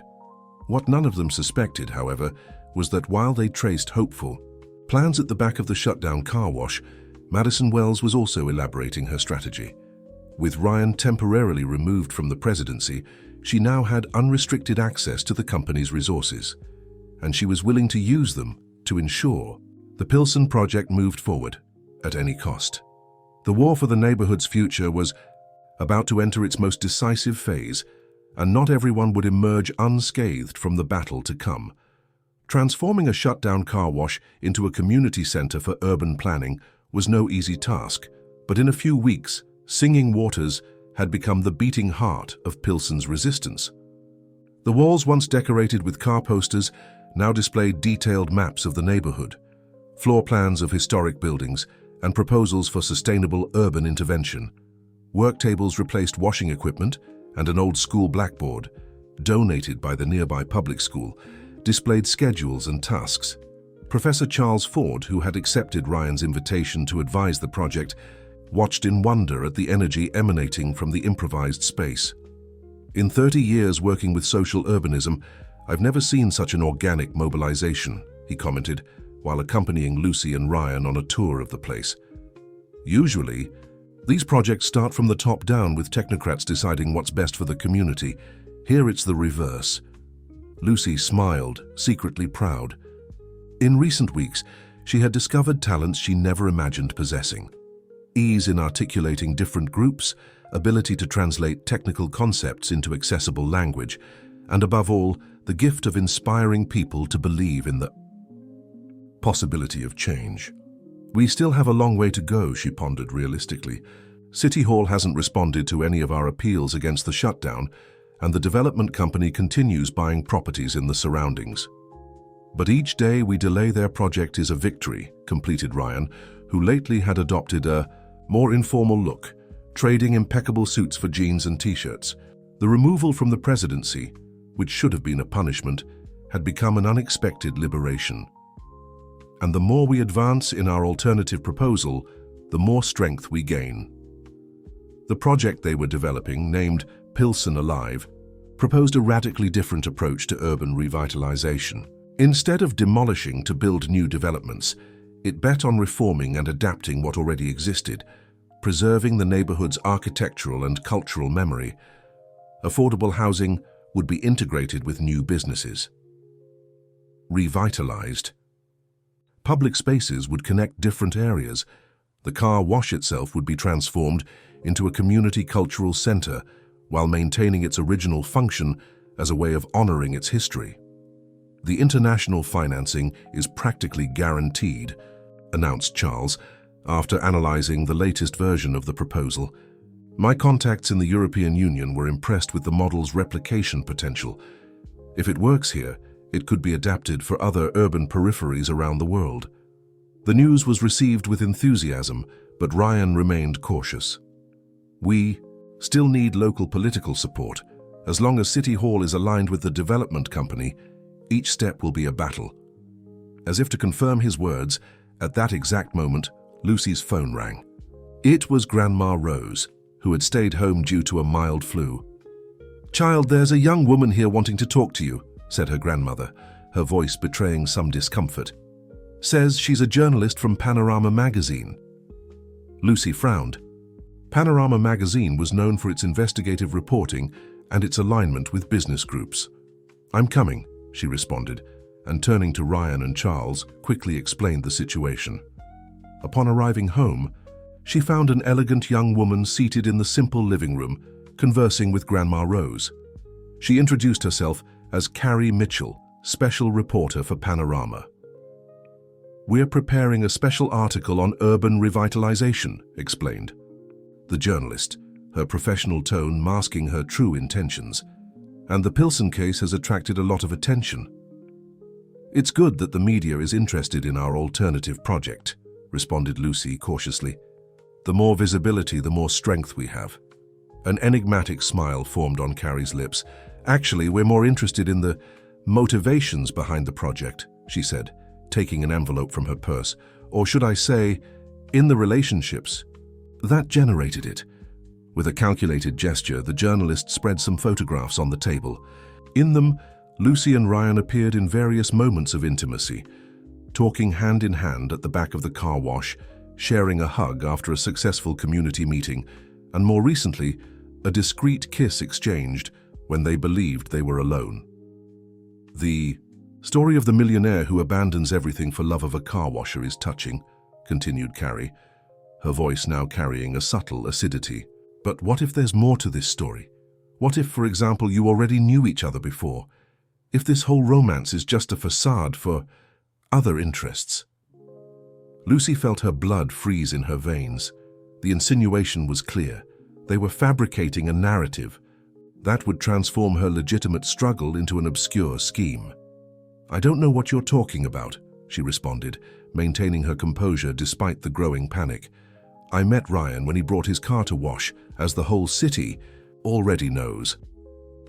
What none of them suspected, however, was that while they traced hopeful plans at the back of the shutdown car wash, Madison Wells was also elaborating her strategy. With Ryan temporarily removed from the presidency, she now had unrestricted access to the company's resources, and she was willing to use them to ensure the Pilsen project moved forward at any cost. The war for the neighborhood's future was about to enter its most decisive phase, and not everyone would emerge unscathed from the battle to come. Transforming a shutdown car wash into a community center for urban planning was no easy task, but in a few weeks, Singing Waters had become the beating heart of Pilsen's resistance. The walls, once decorated with car posters, now displayed detailed maps of the neighborhood, floor plans of historic buildings, and proposals for sustainable urban intervention. Work tables replaced washing equipment, and an old school blackboard, donated by the nearby public school, displayed schedules and tasks. Professor Charles Ford, who had accepted Ryan's invitation to advise the project, watched in wonder at the energy emanating from the improvised space. "In 30 years working with social urbanism, I've never seen such an organic mobilization," he commented, while accompanying Lucy and Ryan on a tour of the place. "Usually, these projects start from the top down with technocrats deciding what's best for the community. Here it's the reverse." Lucy smiled, secretly proud. In recent weeks, she had discovered talents she never imagined possessing. Ease in articulating different groups, ability to translate technical concepts into accessible language, and above all, the gift of inspiring people to believe in the possibility of change. "We still have a long way to go," she pondered realistically. "City Hall hasn't responded to any of our appeals against the shutdown, and the development company continues buying properties in the surroundings. But each day we delay their project is a victory," completed Ryan, who lately had adopted a more informal look, trading impeccable suits for jeans and t-shirts. The removal from the presidency, which should have been a punishment, had become an unexpected liberation. And the more we advance in our alternative proposal, the more strength we gain. The project they were developing, named Pilsen Alive, proposed a radically different approach to urban revitalization. Instead of demolishing to build new developments, it bet on reforming and adapting what already existed, preserving the neighborhood's architectural and cultural memory. Affordable housing would be integrated with new businesses. Revitalized. Public spaces would connect different areas. The car wash itself would be transformed into a community cultural center while maintaining its original function as a way of honoring its history. "The international financing is practically guaranteed," announced Charles, after analyzing the latest version of the proposal. "My contacts in the European Union were impressed with the model's replication potential. If it works here, it could be adapted for other urban peripheries around the world. The news was received with enthusiasm, but Ryan remained cautious. We still need local political support. As long as City Hall is aligned with the development company, each step will be a battle. As if to confirm his words, at that exact moment, Lucy's phone rang. It was Grandma Rose, who had stayed home due to a mild flu. "Child, there's a young woman here wanting to talk to you," said her grandmother, her voice betraying some discomfort. "Says she's a journalist from Panorama magazine." Lucy frowned. Panorama magazine was known for its investigative reporting and its alignment with business groups. "I'm coming," she responded, and turning to Ryan and Charles, quickly explained the situation. Upon arriving home, she found an elegant young woman seated in the simple living room, conversing with Grandma Rose. She introduced herself as Carrie Mitchell, special reporter for Panorama. "We're preparing a special article on urban revitalization," explained the journalist, her professional tone masking her true intentions. "And the Pilsen case has attracted a lot of attention." "It's good that the media is interested in our alternative project," responded Lucy cautiously. "The more visibility, the more strength we have." An enigmatic smile formed on Carrie's lips. "Actually, we're more interested in the motivations behind the project," she said, taking an envelope from her purse. "Or should I say, in the relationships that generated it." With a calculated gesture, the journalist spread some photographs on the table. In them, Lucy and Ryan appeared in various moments of intimacy, talking hand in hand at the back of the car wash, sharing a hug after a successful community meeting, and more recently, a discreet kiss exchanged when they believed they were alone. "The story of the millionaire who abandons everything for love of a car washer is touching," continued Carrie, her voice now carrying a subtle acidity. "But what if there's more to this story? What if, for example, you already knew each other before? If this whole romance is just a facade for other interests?" Lucy felt her blood freeze in her veins. The insinuation was clear. They were fabricating a narrative that would transform her legitimate struggle into an obscure scheme. "I don't know what you're talking about," she responded, maintaining her composure despite the growing panic. "I met Ryan when he brought his car to wash, as the whole city already knows."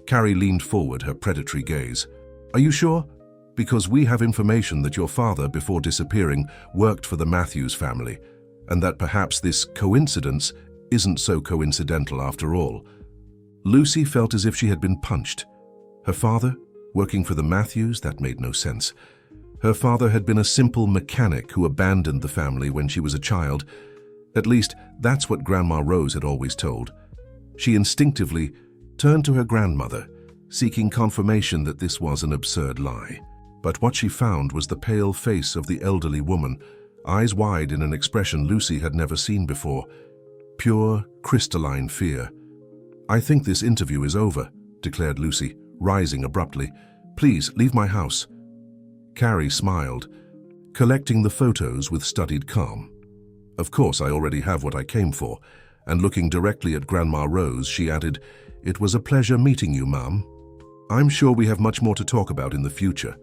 Carrie leaned forward, her predatory gaze. "Are you sure? Because we have information that your father, before disappearing, worked for the Matthews family, and that perhaps this coincidence isn't so coincidental after all." Lucy felt as if she had been punched. Her father, working for the Matthews? That made no sense. Her father had been a simple mechanic who abandoned the family when she was a child. At least, that's what Grandma Rose had always told. She instinctively turned to her grandmother, seeking confirmation that this was an absurd lie. But what she found was the pale face of the elderly woman, eyes wide in an expression Lucy had never seen before. Pure, crystalline fear. "I think this interview is over," declared Lucy, rising abruptly. "Please, leave my house." Carrie smiled, collecting the photos with studied calm. "Of course, I already have what I came for," and looking directly at Grandma Rose, she added, "It was a pleasure meeting you, Ma'am. I'm sure we have much more to talk about in the future."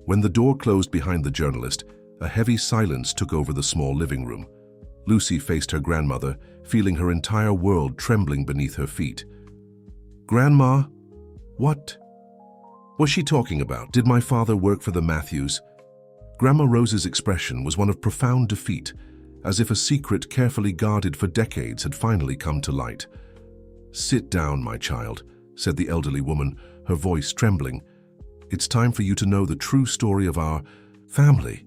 When the door closed behind the journalist, a heavy silence took over the small living room. Lucy faced her grandmother, feeling her entire world trembling beneath her feet. "Grandma, what was she talking about? Did my father work for the Matthews?" Grandma Rose's expression was one of profound defeat, as if a secret carefully guarded for decades had finally come to light. "Sit down, my child," said the elderly woman, her voice trembling. "It's time for you to know the true story of our family,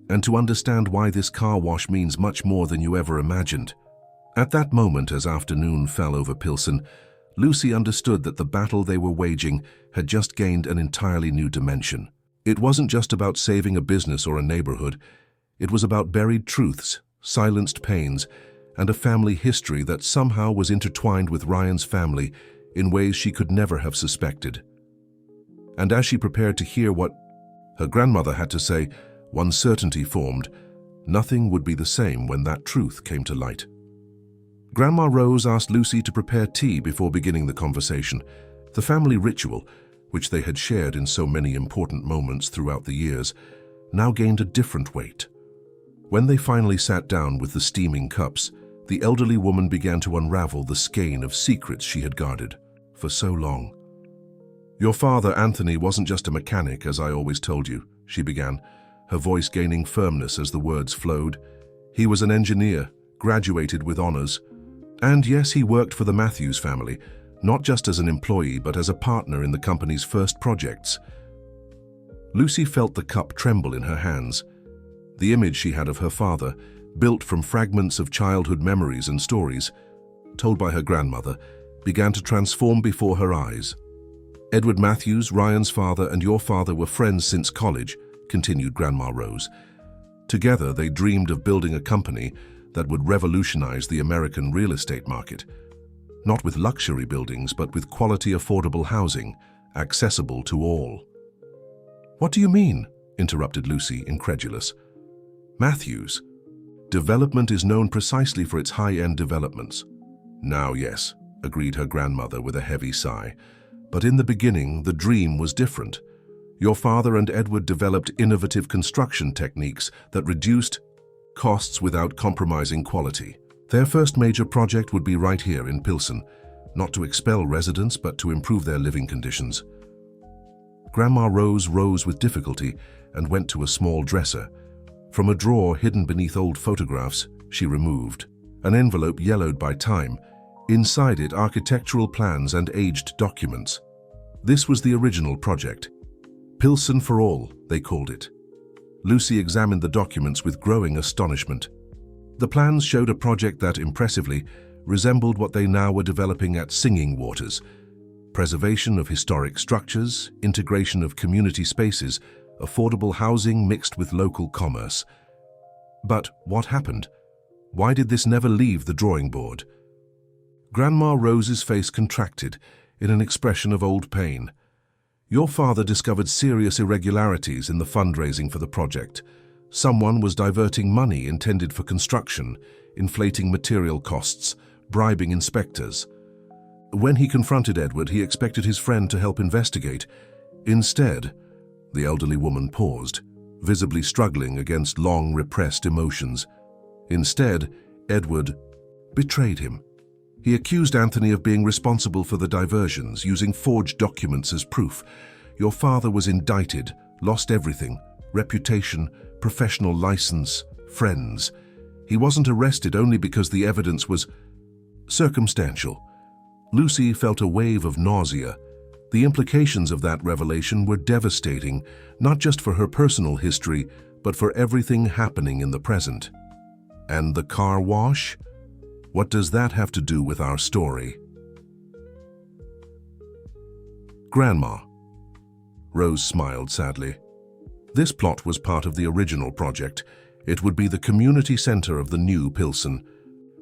and to understand why this car wash means much more than you ever imagined." At that moment, as afternoon fell over Pilsen, Lucy understood that the battle they were waging had just gained an entirely new dimension. It wasn't just about saving a business or a neighborhood. It was about buried truths, silenced pains, and a family history that somehow was intertwined with Ryan's family in ways she could never have suspected. And as she prepared to hear what her grandmother had to say, one certainty formed: nothing would be the same when that truth came to light. Grandma Rose asked Lucy to prepare tea before beginning the conversation. The family ritual, which they had shared in so many important moments throughout the years, now gained a different weight. When they finally sat down with the steaming cups, the elderly woman began to unravel the skein of secrets she had guarded for so long. "Your father, Anthony, wasn't just a mechanic, as I always told you," she began, her voice gaining firmness as the words flowed. "He was an engineer, graduated with honors. And yes, he worked for the Matthews family, not just as an employee, but as a partner in the company's first projects." Lucy felt the cup tremble in her hands. The image she had of her father, built from fragments of childhood memories and stories, told by her grandmother, began to transform before her eyes. "Edward Matthews, Ryan's father, and your father were friends since college," continued Grandma Rose. "Together, they dreamed of building a company that would revolutionize the American real estate market. Not with luxury buildings, but with quality, affordable housing, accessible to all." "What do you mean?" interrupted Lucy, incredulous. "Matthews. Development is known precisely for its high-end developments." "Now, yes," agreed her grandmother with a heavy sigh. "But in the beginning, the dream was different. Your father and Edward developed innovative construction techniques that reduced costs without compromising quality. Their first major project would be right here in Pilsen, not to expel residents, but to improve their living conditions." Grandma Rose rose with difficulty and went to a small dresser. From a drawer hidden beneath old photographs, she removed an envelope yellowed by time. Inside it, architectural plans and aged documents. This was the original project. Pilsen for All, they called it. Lucy examined the documents with growing astonishment. The plans showed a project that, impressively, resembled what they now were developing at Singing Waters: preservation of historic structures, integration of community spaces, affordable housing mixed with local commerce. But what happened? Why did this never leave the drawing board? Grandma Rose's face contracted in an expression of old pain. "Your father discovered serious irregularities in the fundraising for the project. Someone was diverting money intended for construction, inflating material costs, bribing inspectors. When he confronted Edward, he expected his friend to help investigate. Instead," the elderly woman paused, visibly struggling against long repressed emotions. "Instead, Edward betrayed him. He accused Anthony of being responsible for the diversions, using forged documents as proof. Your father was indicted, lost everything: reputation, professional license, friends. He wasn't arrested only because the evidence was circumstantial." Lucy felt a wave of nausea. The implications of that revelation were devastating, not just for her personal history, but for everything happening in the present. "And the car wash? What does that have to do with our story?" "Grandma." Rose smiled sadly. "This plot was part of the original project. It would be the community center of the new Pilsen.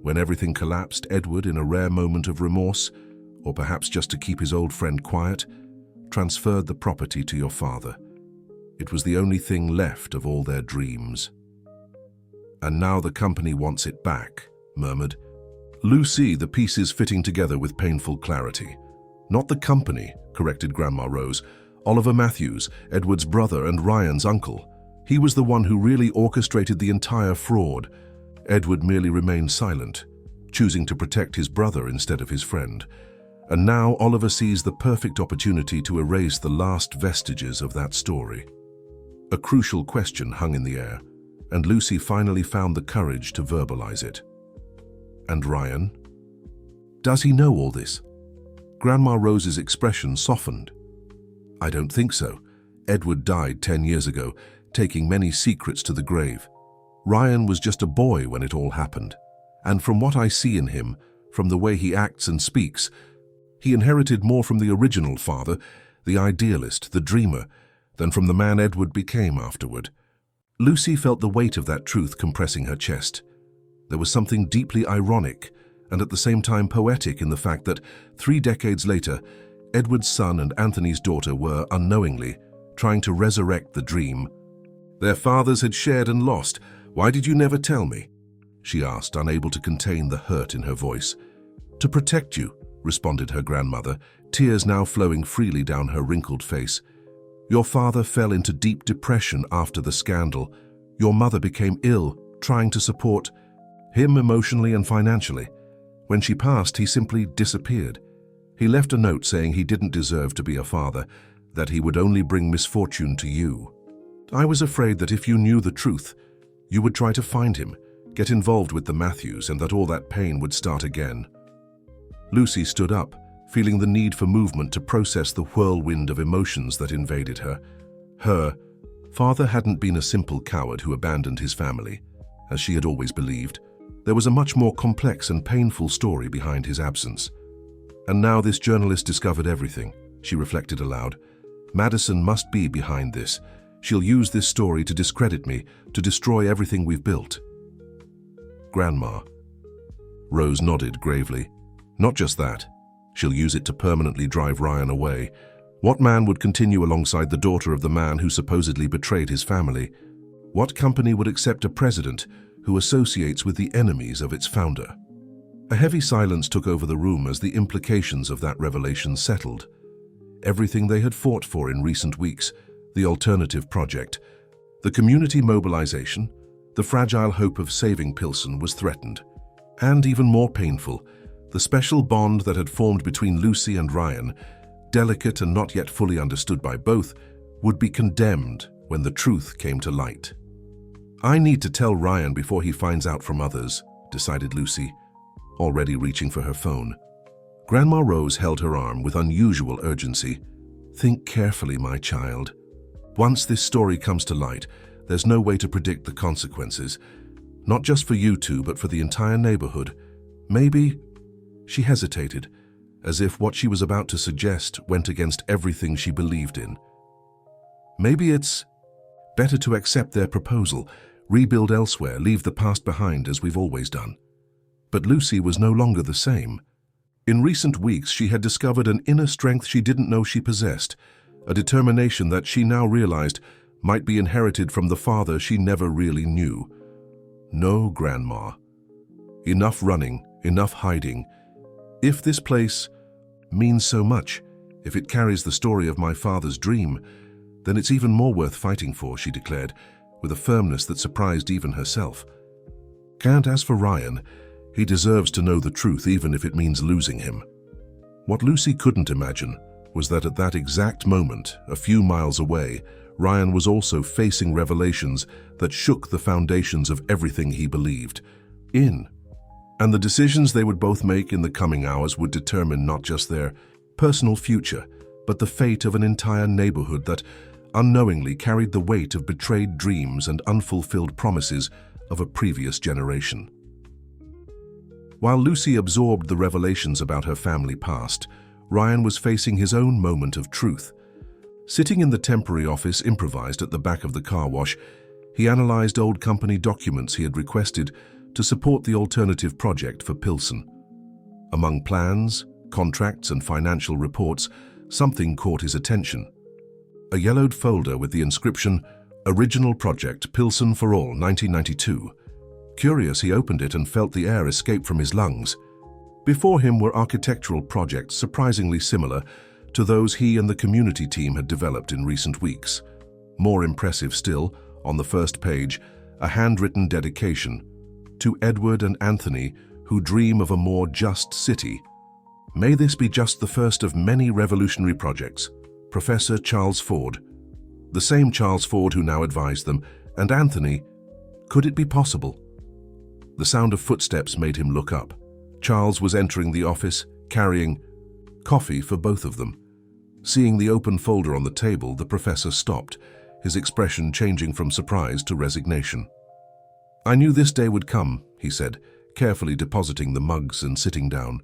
When everything collapsed, Edward, in a rare moment of remorse, or perhaps just to keep his old friend quiet, transferred the property to your father. It was the only thing left of all their dreams." "And now the company wants it back," murmured Lucy, the pieces fitting together with painful clarity. "Not the company," corrected Grandma Rose. "Oliver Matthews, Edward's brother and Ryan's uncle. He was the one who really orchestrated the entire fraud. Edward merely remained silent, choosing to protect his brother instead of his friend. And now Oliver sees the perfect opportunity to erase the last vestiges of that story." A crucial question hung in the air, and Lucy finally found the courage to verbalize it. "And Ryan? Does he know all this?" Grandma Rose's expression softened. "I don't think so. Edward died 10 years ago, taking many secrets to the grave. Ryan was just a boy when it all happened. And from what I see in him, from the way he acts and speaks, he inherited more from the original father, the idealist, the dreamer, than from the man Edward became afterward." Lucy felt the weight of that truth compressing her chest. There was something deeply ironic and at the same time poetic in the fact that 3 decades later, Edward's son and Anthony's daughter were, unknowingly, trying to resurrect the dream. "Their fathers had shared and lost. Why did you never tell me?" she asked, unable to contain the hurt in her voice. "To protect you," responded her grandmother, tears now flowing freely down her wrinkled face. Your father fell into deep depression after the scandal. Your mother became ill, trying to support him emotionally and financially. When she passed, he simply disappeared. He left a note saying he didn't deserve to be a father, that he would only bring misfortune to you. I was afraid that if you knew the truth, you would try to find him, get involved with the Matthews, and that all that pain would start again. Lucy stood up, feeling the need for movement to process the whirlwind of emotions that invaded her. Her father hadn't been a simple coward who abandoned his family, as she had always believed. There was a much more complex and painful story behind his absence. And now this journalist discovered everything, she reflected aloud. Madison must be behind this. She'll use this story to discredit me, to destroy everything we've built. Grandma. Rose nodded gravely. Not just that. She'll use it to permanently drive Ryan away. What man would continue alongside the daughter of the man who supposedly betrayed his family? What company would accept a president who associates with the enemies of its founder? A heavy silence took over the room as the implications of that revelation settled. Everything they had fought for in recent weeks, the alternative project, the community mobilization, the fragile hope of saving Pilsen was threatened. And even more painful, the special bond that had formed between Lucy and Ryan, delicate and not yet fully understood by both, would be condemned when the truth came to light. I need to tell Ryan before he finds out from others, decided Lucy, already reaching for her phone. Grandma Rose held her arm with unusual urgency. Think carefully, my child. Once this story comes to light, there's no way to predict the consequences, not just for you two, but for the entire neighborhood. Maybe... She hesitated, as if what she was about to suggest went against everything she believed in. Maybe it's better to accept their proposal, rebuild elsewhere, leave the past behind as we've always done. But Lucy was no longer the same. In recent weeks, she had discovered an inner strength she didn't know she possessed, a determination that she now realized might be inherited from the father she never really knew. No, Grandma. Enough running, enough hiding. If this place means so much, if it carries the story of my father's dream, then it's even more worth fighting for, she declared, with a firmness that surprised even herself. And as for Ryan, he deserves to know the truth even if it means losing him. What Lucy couldn't imagine was that at that exact moment, a few miles away, Ryan was also facing revelations that shook the foundations of everything he believed in. And the decisions they would both make in the coming hours would determine not just their personal future, but the fate of an entire neighborhood that unknowingly carried the weight of betrayed dreams and unfulfilled promises of a previous generation. While Lucy absorbed the revelations about her family past, Ryan was facing his own moment of truth. Sitting in the temporary office improvised at the back of the car wash, he analyzed old company documents he had requested to support the alternative project for Pilsen. Among plans, contracts, and financial reports, something caught his attention. A yellowed folder with the inscription, Original Project, Pilsen for All, 1992. Curious, he opened it and felt the air escape from his lungs. Before him were architectural projects surprisingly similar to those he and the community team had developed in recent weeks. More impressive still, on the first page, a handwritten dedication, to Edward and Anthony, who dream of a more just city. May this be just the first of many revolutionary projects. Professor Charles Ford. The same Charles Ford who now advised them, and Anthony. Could it be possible? The sound of footsteps made him look up. Charles was entering the office, carrying coffee for both of them. Seeing the open folder on the table, the professor stopped, his expression changing from surprise to resignation. I knew this day would come, he said, carefully depositing the mugs and sitting down.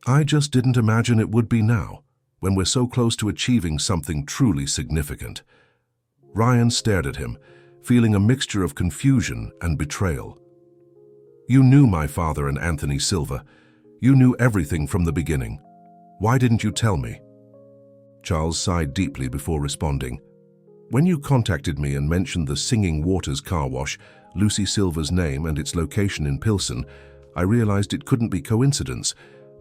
I just didn't imagine it would be now, when we're so close to achieving something truly significant. Ryan stared at him, feeling a mixture of confusion and betrayal. You knew my father and Anthony Silva. You knew everything from the beginning. Why didn't you tell me? Charles sighed deeply before responding. When you contacted me and mentioned the Singing Waters car wash, Lucy Silva's name and its location in Pilsen, I realized it couldn't be coincidence,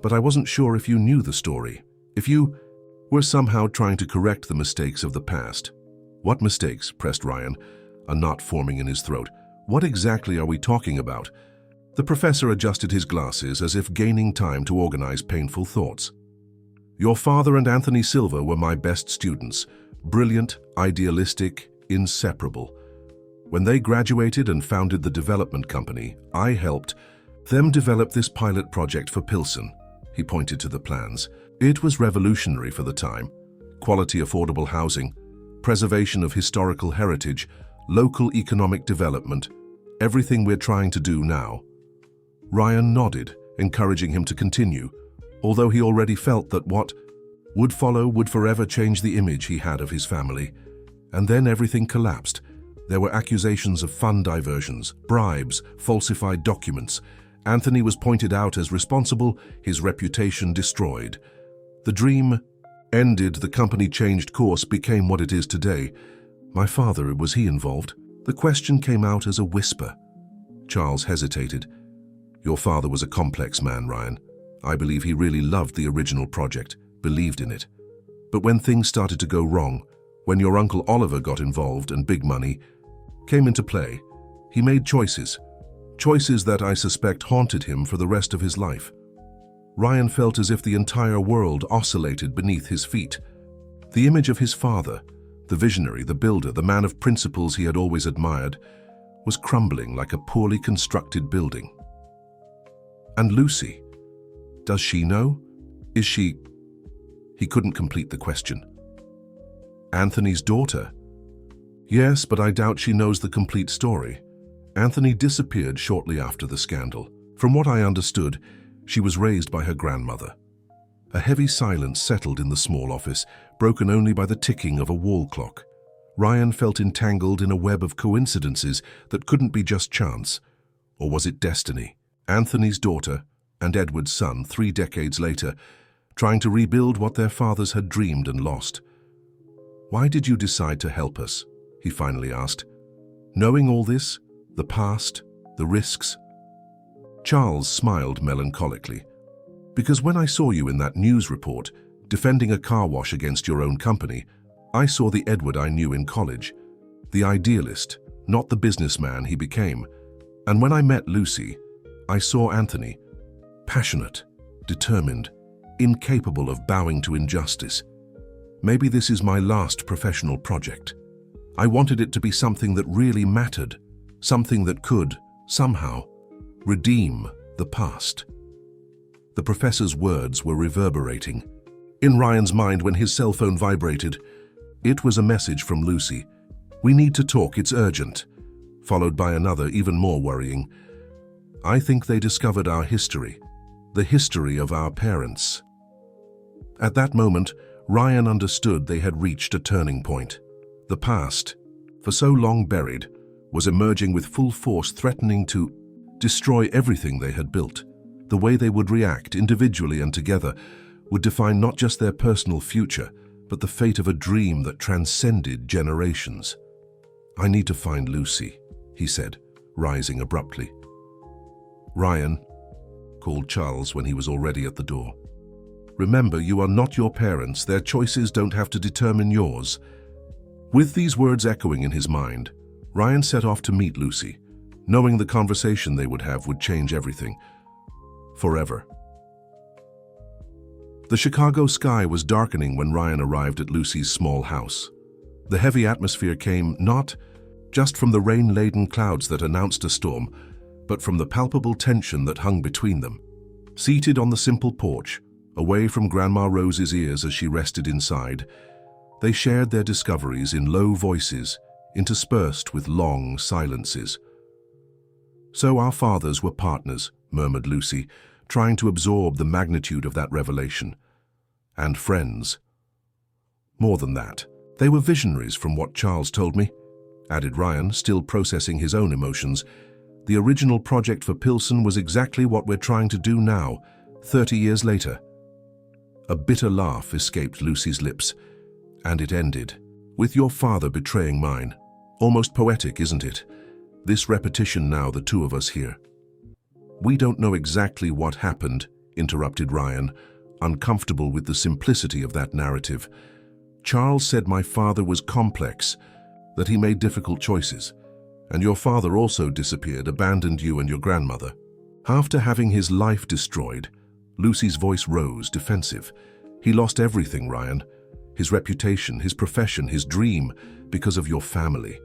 but I wasn't sure if you knew the story. If you were somehow trying to correct the mistakes of the past." "What mistakes?" pressed Ryan, a knot forming in his throat. "What exactly are we talking about?" The professor adjusted his glasses as if gaining time to organize painful thoughts. "Your father and Anthony Silva were my best students. Brilliant, idealistic, inseparable. When they graduated and founded the development company, I helped them develop this pilot project for Pilsen." He pointed to the plans. "It was revolutionary for the time. Quality affordable housing, preservation of historical heritage, local economic development, everything we're trying to do now." Ryan nodded, encouraging him to continue, although he already felt that what would follow would forever change the image he had of his family. And then everything collapsed. There were accusations of fund diversions, bribes, falsified documents. Anthony was pointed out as responsible, his reputation destroyed. The dream ended, the company changed course, became what it is today. My father, was he involved? The question came out as a whisper. Charles hesitated. "Your father was a complex man, Ryan. I believe he really loved the original project, believed in it. But when things started to go wrong, when your uncle Oliver got involved and big money came into play, he made choices that I suspect haunted him for the rest of his life." Ryan felt as if the entire world oscillated beneath his feet. The image of his father, the visionary, the builder, the man of principles he had always admired, was crumbling like a poorly constructed building. "And Lucy? Does she know? Is she—" He couldn't complete the question. "Anthony's daughter?" "Yes, but I doubt she knows the complete story. Anthony disappeared shortly after the scandal. From what I understood, she was raised by her grandmother." A heavy silence settled in the small office, broken only by the ticking of a wall clock. Ryan felt entangled in a web of coincidences that couldn't be just chance. Or was it destiny? Anthony's daughter and Edward's son, 3 decades later, trying to rebuild what their fathers had dreamed and lost. "Why did you decide to help us?" he finally asked. "Knowing all this, the past, the risks?" Charles smiled melancholically. "Because when I saw you in that news report, defending a car wash against your own company, I saw the Edward I knew in college, the idealist, not the businessman he became. And when I met Lucy, I saw Anthony, passionate, determined, incapable of bowing to injustice. Maybe this is my last professional project. I wanted it to be something that really mattered, something that could, somehow, redeem the past." The professor's words were reverberating. In Ryan's mind, when his cell phone vibrated, it was a message from Lucy. "We need to talk, it's urgent." Followed by another, even more worrying. "I think they discovered our history, the history of our parents." At that moment, Ryan understood they had reached a turning point. The past, for so long buried, was emerging with full force, threatening to destroy everything they had built. The way they would react, individually and together, would define not just their personal future, but the fate of a dream that transcended generations. "I need to find Lucy," he said, rising abruptly. "Ryan," called Charles when he was already at the door. "Remember, you are not your parents. Their choices don't have to determine yours." With these words echoing in his mind, Ryan set off to meet Lucy, knowing the conversation they would have would change everything. Forever. The Chicago sky was darkening when Ryan arrived at Lucy's small house. The heavy atmosphere came not just from the rain-laden clouds that announced a storm, but from the palpable tension that hung between them. Seated on the simple porch, away from Grandma Rose's ears as she rested inside, they shared their discoveries in low voices, interspersed with long silences. "So our fathers were partners," murmured Lucy, trying to absorb the magnitude of that revelation. "And friends." "More than that, they were visionaries from what Charles told me," added Ryan, still processing his own emotions. "The original project for Pilsen was exactly what we're trying to do now, 30 years later." A bitter laugh escaped Lucy's lips, and it ended, "With your father betraying mine. Almost poetic, isn't it? This repetition now, the two of us here. We don't know exactly what happened interrupted Ryan, uncomfortable with the simplicity of that narrative. Charles said my father was complex, that he made difficult choices, and your father also disappeared, abandoned you and your grandmother. After having his life destroyed, Lucy's voice rose, defensive. He lost everything, Ryan. His reputation, his profession, his dream, because of your family.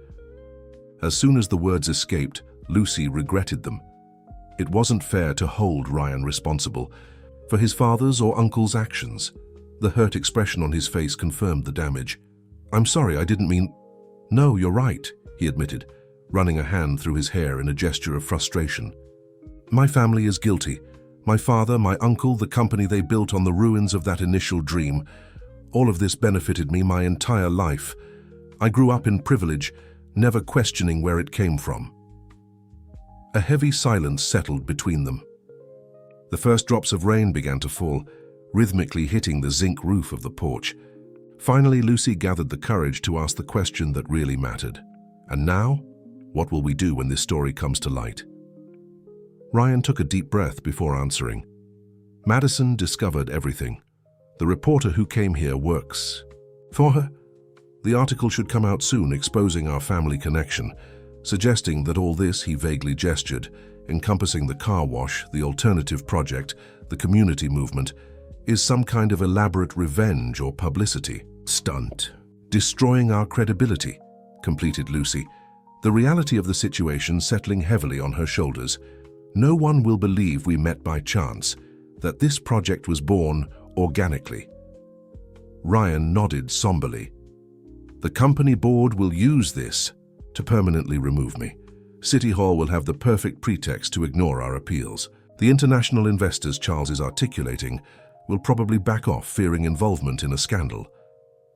As soon as the words escaped, Lucy regretted them. It wasn't fair to hold Ryan responsible for his father's or uncle's actions. The hurt expression on his face confirmed the damage. I'm sorry, I didn't mean... No, you're right, he admitted, running a hand through his hair in a gesture of frustration. My family is guilty. My father, my uncle, the company they built on the ruins of that initial dream. All of this benefited me my entire life. I grew up in privilege, never questioning where it came from. A heavy silence settled between them. The first drops of rain began to fall, rhythmically hitting the zinc roof of the porch. Finally, Lucy gathered the courage to ask the question that really mattered. And now, what will we do when this story comes to light? Ryan took a deep breath before answering. Madison discovered everything. The reporter who came here works for her. The article should come out soon, exposing our family connection, suggesting that all this, he vaguely gestured, encompassing the car wash, the alternative project, the community movement, is some kind of elaborate revenge or publicity stunt. Destroying our credibility, completed Lucy, the reality of the situation settling heavily on her shoulders. No one will believe we met by chance, that this project was born organically. Ryan nodded somberly. The company board will use this to permanently remove me. City Hall will have the perfect pretext to ignore our appeals. The international investors Charles is articulating will probably back off, fearing involvement in a scandal.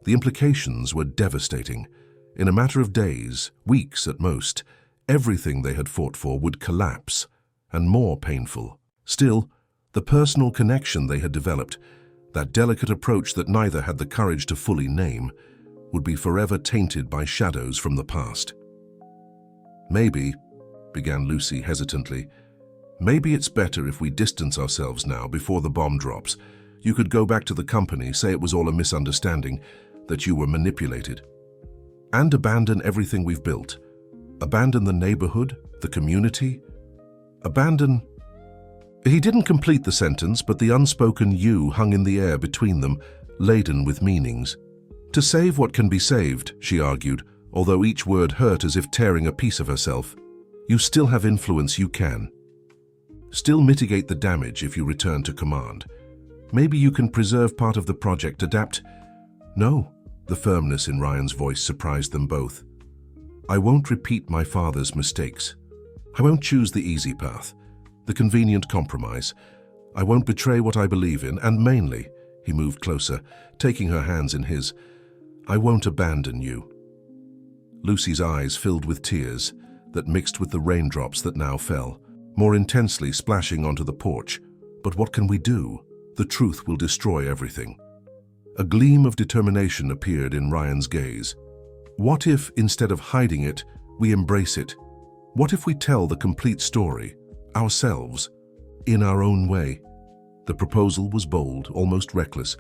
The implications were devastating. In a matter of days, weeks at most, everything they had fought for would collapse, and more painful. Still, the personal connection they had developed, that delicate approach that neither had the courage to fully name, would be forever tainted by shadows from the past. Maybe, began Lucy hesitantly, maybe it's better if we distance ourselves now before the bomb drops. You could go back to the company, say it was all a misunderstanding, that you were manipulated, and abandon everything we've built. Abandon the neighborhood, the community, abandon... He didn't complete the sentence, but the unspoken "you" hung in the air between them, laden with meanings. To save what can be saved, she argued, although each word hurt as if tearing a piece of herself. You still have influence, you can. Still mitigate the damage if you return to command. Maybe you can preserve part of the project, adapt... No, the firmness in Ryan's voice surprised them both. I won't repeat my father's mistakes. I won't choose the easy path, the convenient compromise. I won't betray what I believe in, and mainly, he moved closer, taking her hands in his, I won't abandon you. Lucy's eyes filled with tears that mixed with the raindrops that now fell, more intensely splashing onto the porch. But what can we do? The truth will destroy everything. A gleam of determination appeared in Ryan's gaze. What if, instead of hiding it, we embrace it? What if we tell the complete story, ourselves, in our own way? The proposal was bold, almost reckless,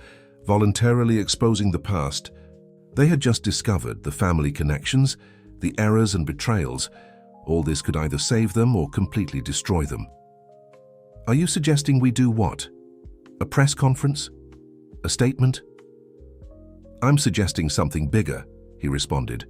voluntarily exposing the past. They had just discovered the family connections, the errors and betrayals. All this could either save them or completely destroy them. Are you suggesting we do what? A press conference? A statement? I'm suggesting something bigger, he responded,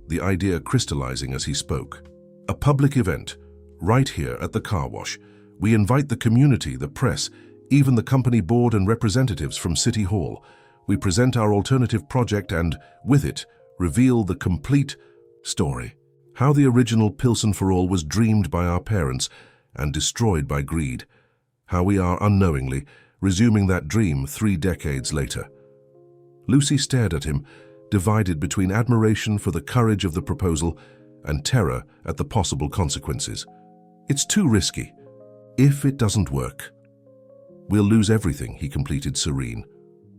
the idea crystallizing as he spoke. A public event, right here at the car wash. We invite the community, the press, even the company board and representatives from City Hall. We present our alternative project and, with it, reveal the complete story. How the original Pilsen for All was dreamed by our parents and destroyed by greed. How we are unknowingly resuming that dream 3 decades later. Lucy stared at him, divided between admiration for the courage of the proposal and terror at the possible consequences. It's too risky. If it doesn't work, we'll lose everything, he completed, serene.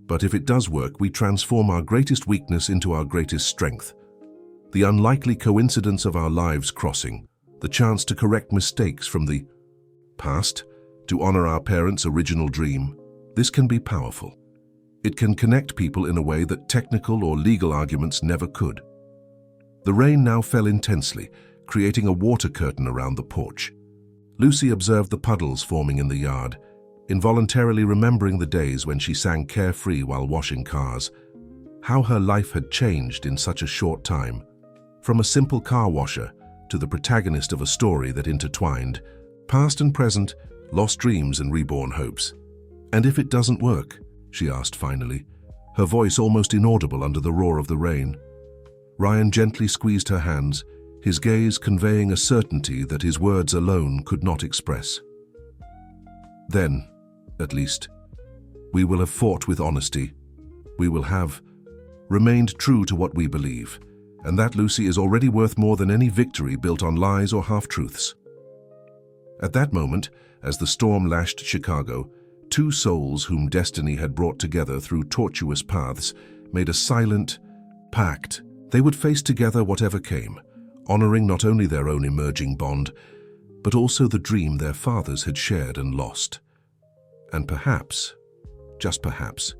But if it does work, we transform our greatest weakness into our greatest strength. The unlikely coincidence of our lives crossing, the chance to correct mistakes from the past, to honor our parents' original dream, this can be powerful. It can connect people in a way that technical or legal arguments never could. The rain now fell intensely, creating a water curtain around the porch. Lucy observed the puddles forming in the yard, involuntarily remembering the days when she sang carefree while washing cars. How her life had changed in such a short time. From a simple car washer to the protagonist of a story that intertwined past and present, lost dreams and reborn hopes. "And if it doesn't work?" she asked finally, her voice almost inaudible under the roar of the rain. Ryan gently squeezed her hands, his gaze conveying a certainty that his words alone could not express. "Then, at least, we will have fought with honesty. We will have remained true to what we believe, and that, Lucy, is already worth more than any victory built on lies or half-truths." At that moment, as the storm lashed Chicago, two souls whom destiny had brought together through tortuous paths made a silent pact. They would face together whatever came, honoring not only their own emerging bond, but also the dream their fathers had shared and lost. And perhaps, just perhaps,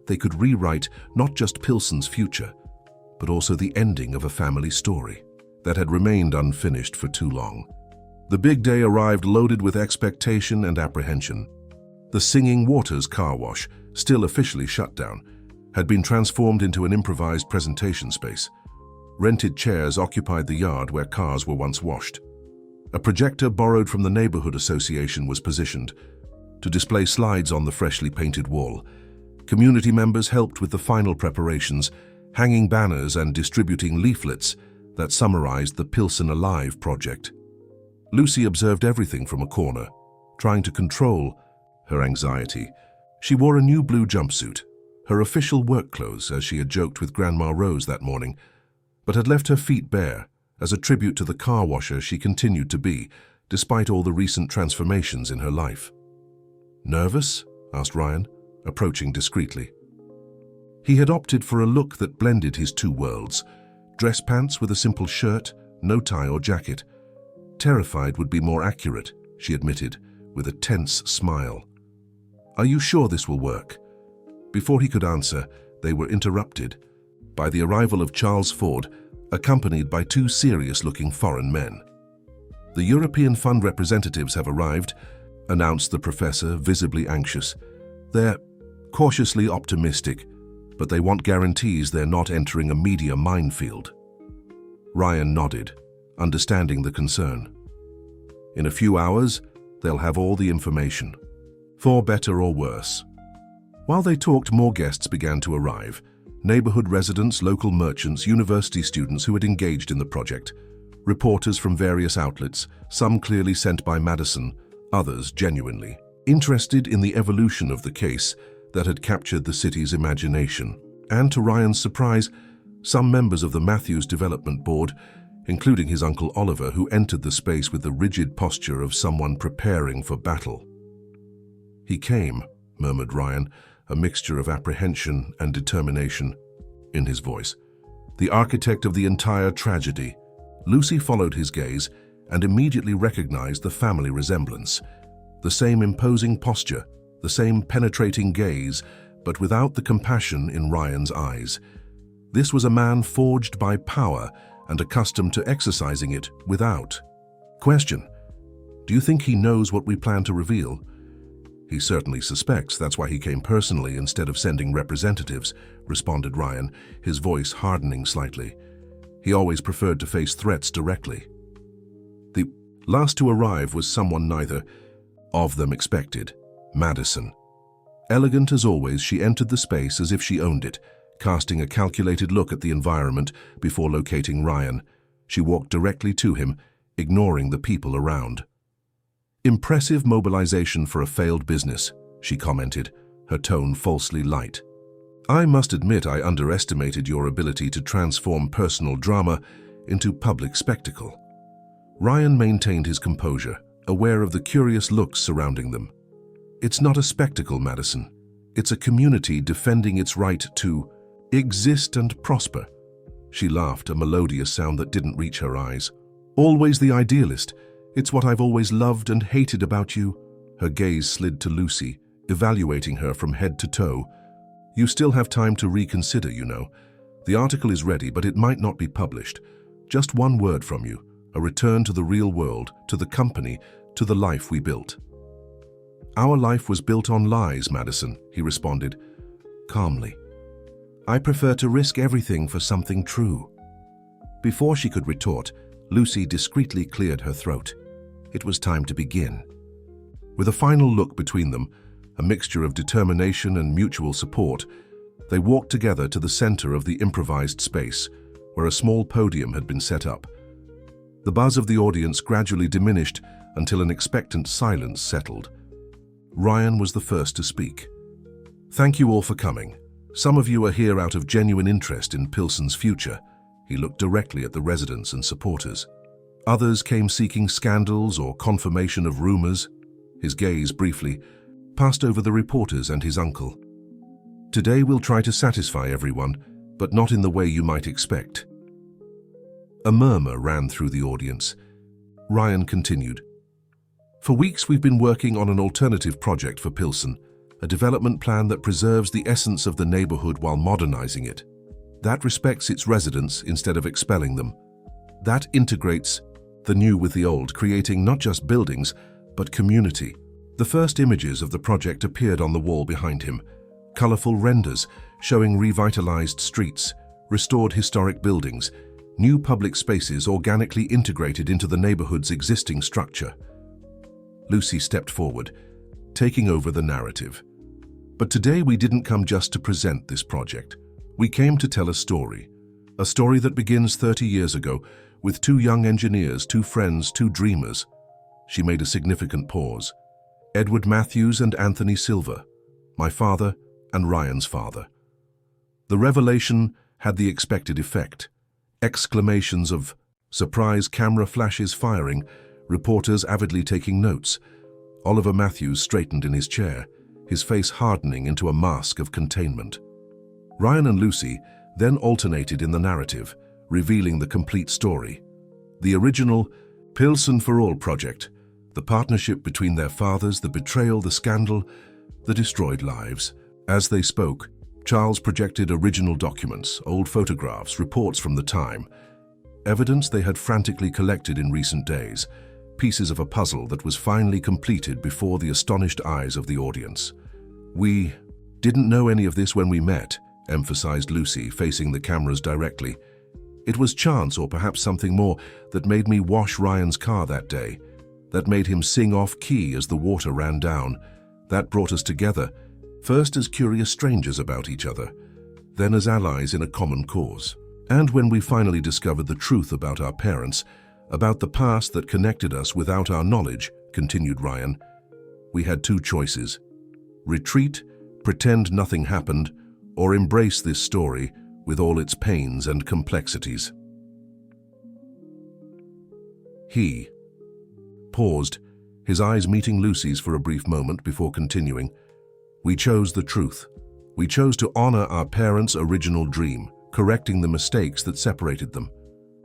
they could rewrite not just Pilsen's future, but also the ending of a family story that had remained unfinished for too long. The big day arrived loaded with expectation and apprehension. The Singing Waters car wash, still officially shut down, had been transformed into an improvised presentation space. Rented chairs occupied the yard where cars were once washed. A projector borrowed from the neighborhood association was positioned to display slides on the freshly painted wall. Community members helped with the final preparations, hanging banners and distributing leaflets that summarized the Pilsen Alive project. Lucy observed everything from a corner, trying to control her anxiety. She wore a new blue jumpsuit, her official work clothes, as she had joked with Grandma Rose that morning, but had left her feet bare as a tribute to the car washer she continued to be, despite all the recent transformations in her life. "Nervous?" asked Ryan, approaching discreetly. He had opted for a look that blended his two worlds, dress pants with a simple shirt, no tie or jacket. "Terrified would be more accurate," she admitted, with a tense smile. "Are you sure this will work?" Before he could answer, they were interrupted by the arrival of Charles Ford, accompanied by two serious-looking foreign men. "The European Fund representatives have arrived," announced the professor, visibly anxious. "They're cautiously optimistic, but they want guarantees they're not entering a media minefield." Ryan nodded, understanding the concern. "In a few hours, they'll have all the information, for better or worse." While they talked, more guests began to arrive. Neighborhood residents, local merchants, university students who had engaged in the project, reporters from various outlets, some clearly sent by Madison, others genuinely interested in the evolution of the case that had captured the city's imagination. And to Ryan's surprise, some members of the Matthews Development Board, including his uncle Oliver, who entered the space with the rigid posture of someone preparing for battle. "He came," murmured Ryan, a mixture of apprehension and determination in his voice. "The architect of the entire tragedy." Lucy followed his gaze and immediately recognized the family resemblance. The same imposing posture, the same penetrating gaze, but without the compassion in Ryan's eyes. This was a man forged by power and accustomed to exercising it without question. "Do you think he knows what we plan to reveal?" "He certainly suspects. That's why he came personally instead of sending representatives," responded Ryan, his voice hardening slightly. He always preferred to face threats directly. The last to arrive was someone neither of them expected: Madison. Elegant as always, she entered the space as if she owned it, casting a calculated look at the environment before locating Ryan. She walked directly to him, ignoring the people around. "Impressive mobilization for a failed business," she commented, her tone falsely light. "I must admit I underestimated your ability to transform personal drama into public spectacle." Ryan maintained his composure, aware of the curious looks surrounding them. "It's not a spectacle, Madison. It's a community defending its right to exist and prosper." She laughed, a melodious sound that didn't reach her eyes. "Always the idealist. It's what I've always loved and hated about you." Her gaze slid to Lucy, evaluating her from head to toe. "You still have time to reconsider, you know. The article is ready, but it might not be published. Just one word from you, a return to the real world, to the company, to the life we built." "Our life was built on lies, Madison," he responded, calmly. "I prefer to risk everything for something true." Before she could retort, Lucy discreetly cleared her throat. It was time to begin. With a final look between them, a mixture of determination and mutual support, they walked together to the center of the improvised space, where a small podium had been set up. The buzz of the audience gradually diminished until an expectant silence settled. Ryan was the first to speak. "Thank you all for coming. Some of you are here out of genuine interest in Pilsen's future." He looked directly at the residents and supporters. "Others came seeking scandals or confirmation of rumors." His gaze briefly passed over the reporters and his uncle. "Today we'll try to satisfy everyone, but not in the way you might expect." A murmur ran through the audience. Ryan continued. "For weeks we've been working on an alternative project for Pilsen, a development plan that preserves the essence of the neighborhood while modernizing it. That respects its residents instead of expelling them. That integrates the new with the old, creating not just buildings, but community." The first images of the project appeared on the wall behind him. Colorful renders showing revitalized streets, restored historic buildings, new public spaces organically integrated into the neighborhood's existing structure. Lucy stepped forward, taking over the narrative. "But today we didn't come just to present this project. We came to tell a story that begins 30 years ago with two young engineers, two friends, two dreamers." She made a significant pause. "Edward Matthews and Anthony Silver, my father and Ryan's father." The revelation had the expected effect. Exclamations of surprise, camera flashes firing, reporters avidly taking notes. Oliver Matthews straightened in his chair, his face hardening into a mask of containment. Ryan and Lucy then alternated in the narrative, revealing the complete story. The original Pilsen for All project, the partnership between their fathers, the betrayal, the scandal, the destroyed lives. As they spoke, Charles projected original documents, old photographs, reports from the time, evidence they had frantically collected in recent days, pieces of a puzzle that was finally completed before the astonished eyes of the audience. "We didn't know any of this when we met," emphasized Lucy, facing the cameras directly. "It was chance, or perhaps something more, that made me wash Ryan's car that day, that made him sing off-key as the water ran down. That brought us together, first as curious strangers about each other, then as allies in a common cause. And when we finally discovered the truth about our parents, about the past that connected us without our knowledge," continued Ryan, "we had two choices: retreat, pretend nothing happened, or embrace this story with all its pains and complexities." He paused, his eyes meeting Lucy's for a brief moment before continuing. "We chose the truth. We chose to honor our parents' original dream, correcting the mistakes that separated them.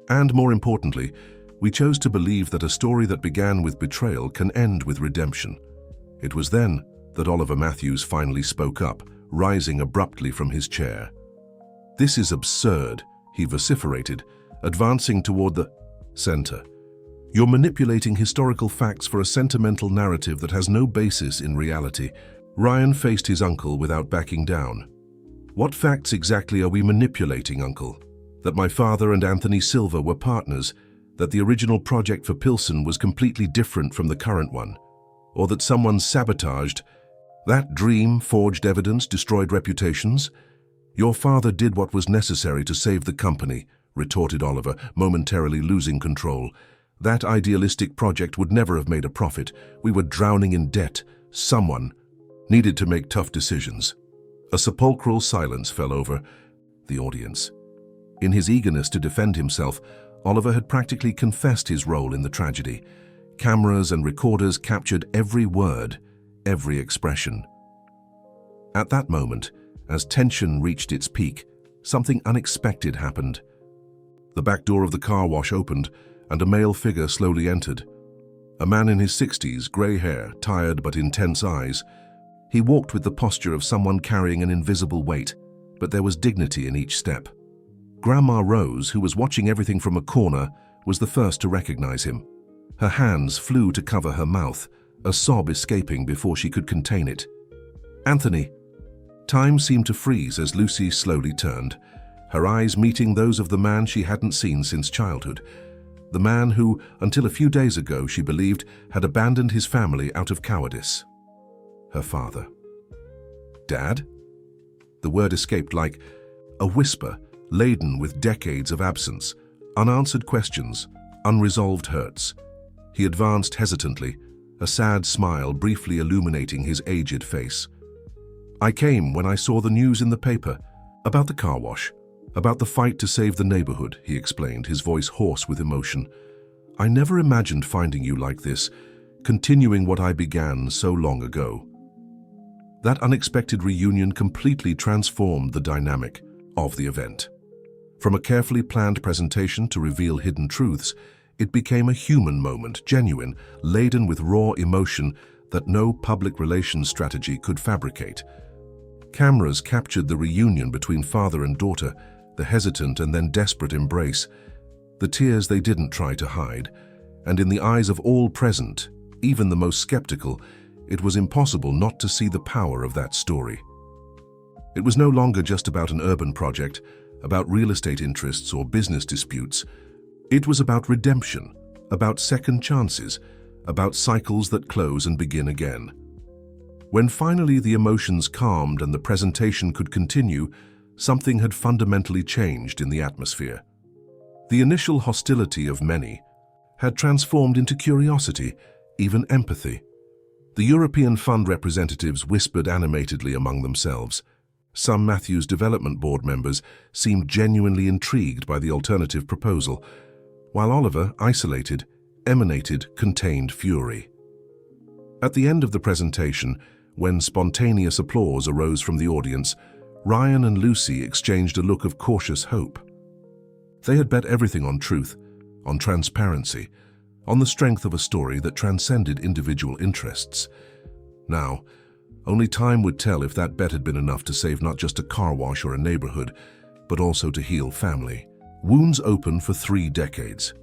And more importantly, we chose to believe that a story that began with betrayal can end with redemption." It was then that Oliver Matthews finally spoke up, rising abruptly from his chair. "This is absurd," he vociferated, advancing toward the center. "You're manipulating historical facts for a sentimental narrative that has no basis in reality." Ryan faced his uncle without backing down. "What facts exactly are we manipulating, Uncle? That my father and Anthony Silver were partners, that the original project for Pilsen was completely different from the current one, or that someone sabotaged that dream, forged evidence, destroyed reputations? Your father did what was necessary to save the company," retorted Oliver, momentarily losing control. "That idealistic project would never have made a profit. We were drowning in debt. Someone needed to make tough decisions." A sepulchral silence fell over the audience. In his eagerness to defend himself, Oliver had practically confessed his role in the tragedy. Cameras and recorders captured every word, every expression. At that moment, as tension reached its peak, something unexpected happened. The back door of the car wash opened, and a male figure slowly entered. A man in his 60s, grey hair, tired but intense eyes. He walked with the posture of someone carrying an invisible weight, but there was dignity in each step. Grandma Rose, who was watching everything from a corner, was the first to recognize him. Her hands flew to cover her mouth, a sob escaping before she could contain it. "Anthony." Time seemed to freeze as Lucy slowly turned, her eyes meeting those of the man she hadn't seen since childhood. The man who, until a few days ago, she believed had abandoned his family out of cowardice. Her father. "Dad?" The word escaped like a whisper, laden with decades of absence, unanswered questions, unresolved hurts. He advanced hesitantly, a sad smile briefly illuminating his aged face. "I came when I saw the news in the paper, about the car wash, about the fight to save the neighborhood," he explained, his voice hoarse with emotion. "I never imagined finding you like this, continuing what I began so long ago." That unexpected reunion completely transformed the dynamic of the event. From a carefully planned presentation to reveal hidden truths, it became a human moment, genuine, laden with raw emotion that no public relations strategy could fabricate. Cameras captured the reunion between father and daughter, the hesitant and then desperate embrace, the tears they didn't try to hide, and in the eyes of all present, even the most skeptical, it was impossible not to see the power of that story. It was no longer just about an urban project, about real estate interests or business disputes. It was about redemption, about second chances, about cycles that close and begin again. When finally the emotions calmed and the presentation could continue, something had fundamentally changed in the atmosphere. The initial hostility of many had transformed into curiosity, even empathy. The European Fund representatives whispered animatedly among themselves. Some Matthews Development Board members seemed genuinely intrigued by the alternative proposal, while Oliver, isolated, emanated contained fury. At the end of the presentation, when spontaneous applause arose from the audience, Ryan and Lucy exchanged a look of cautious hope. They had bet everything on truth, on transparency, on the strength of a story that transcended individual interests. Now, only time would tell if that bet had been enough to save not just a car wash or a neighborhood, but also to heal family. Wounds open for 3 decades.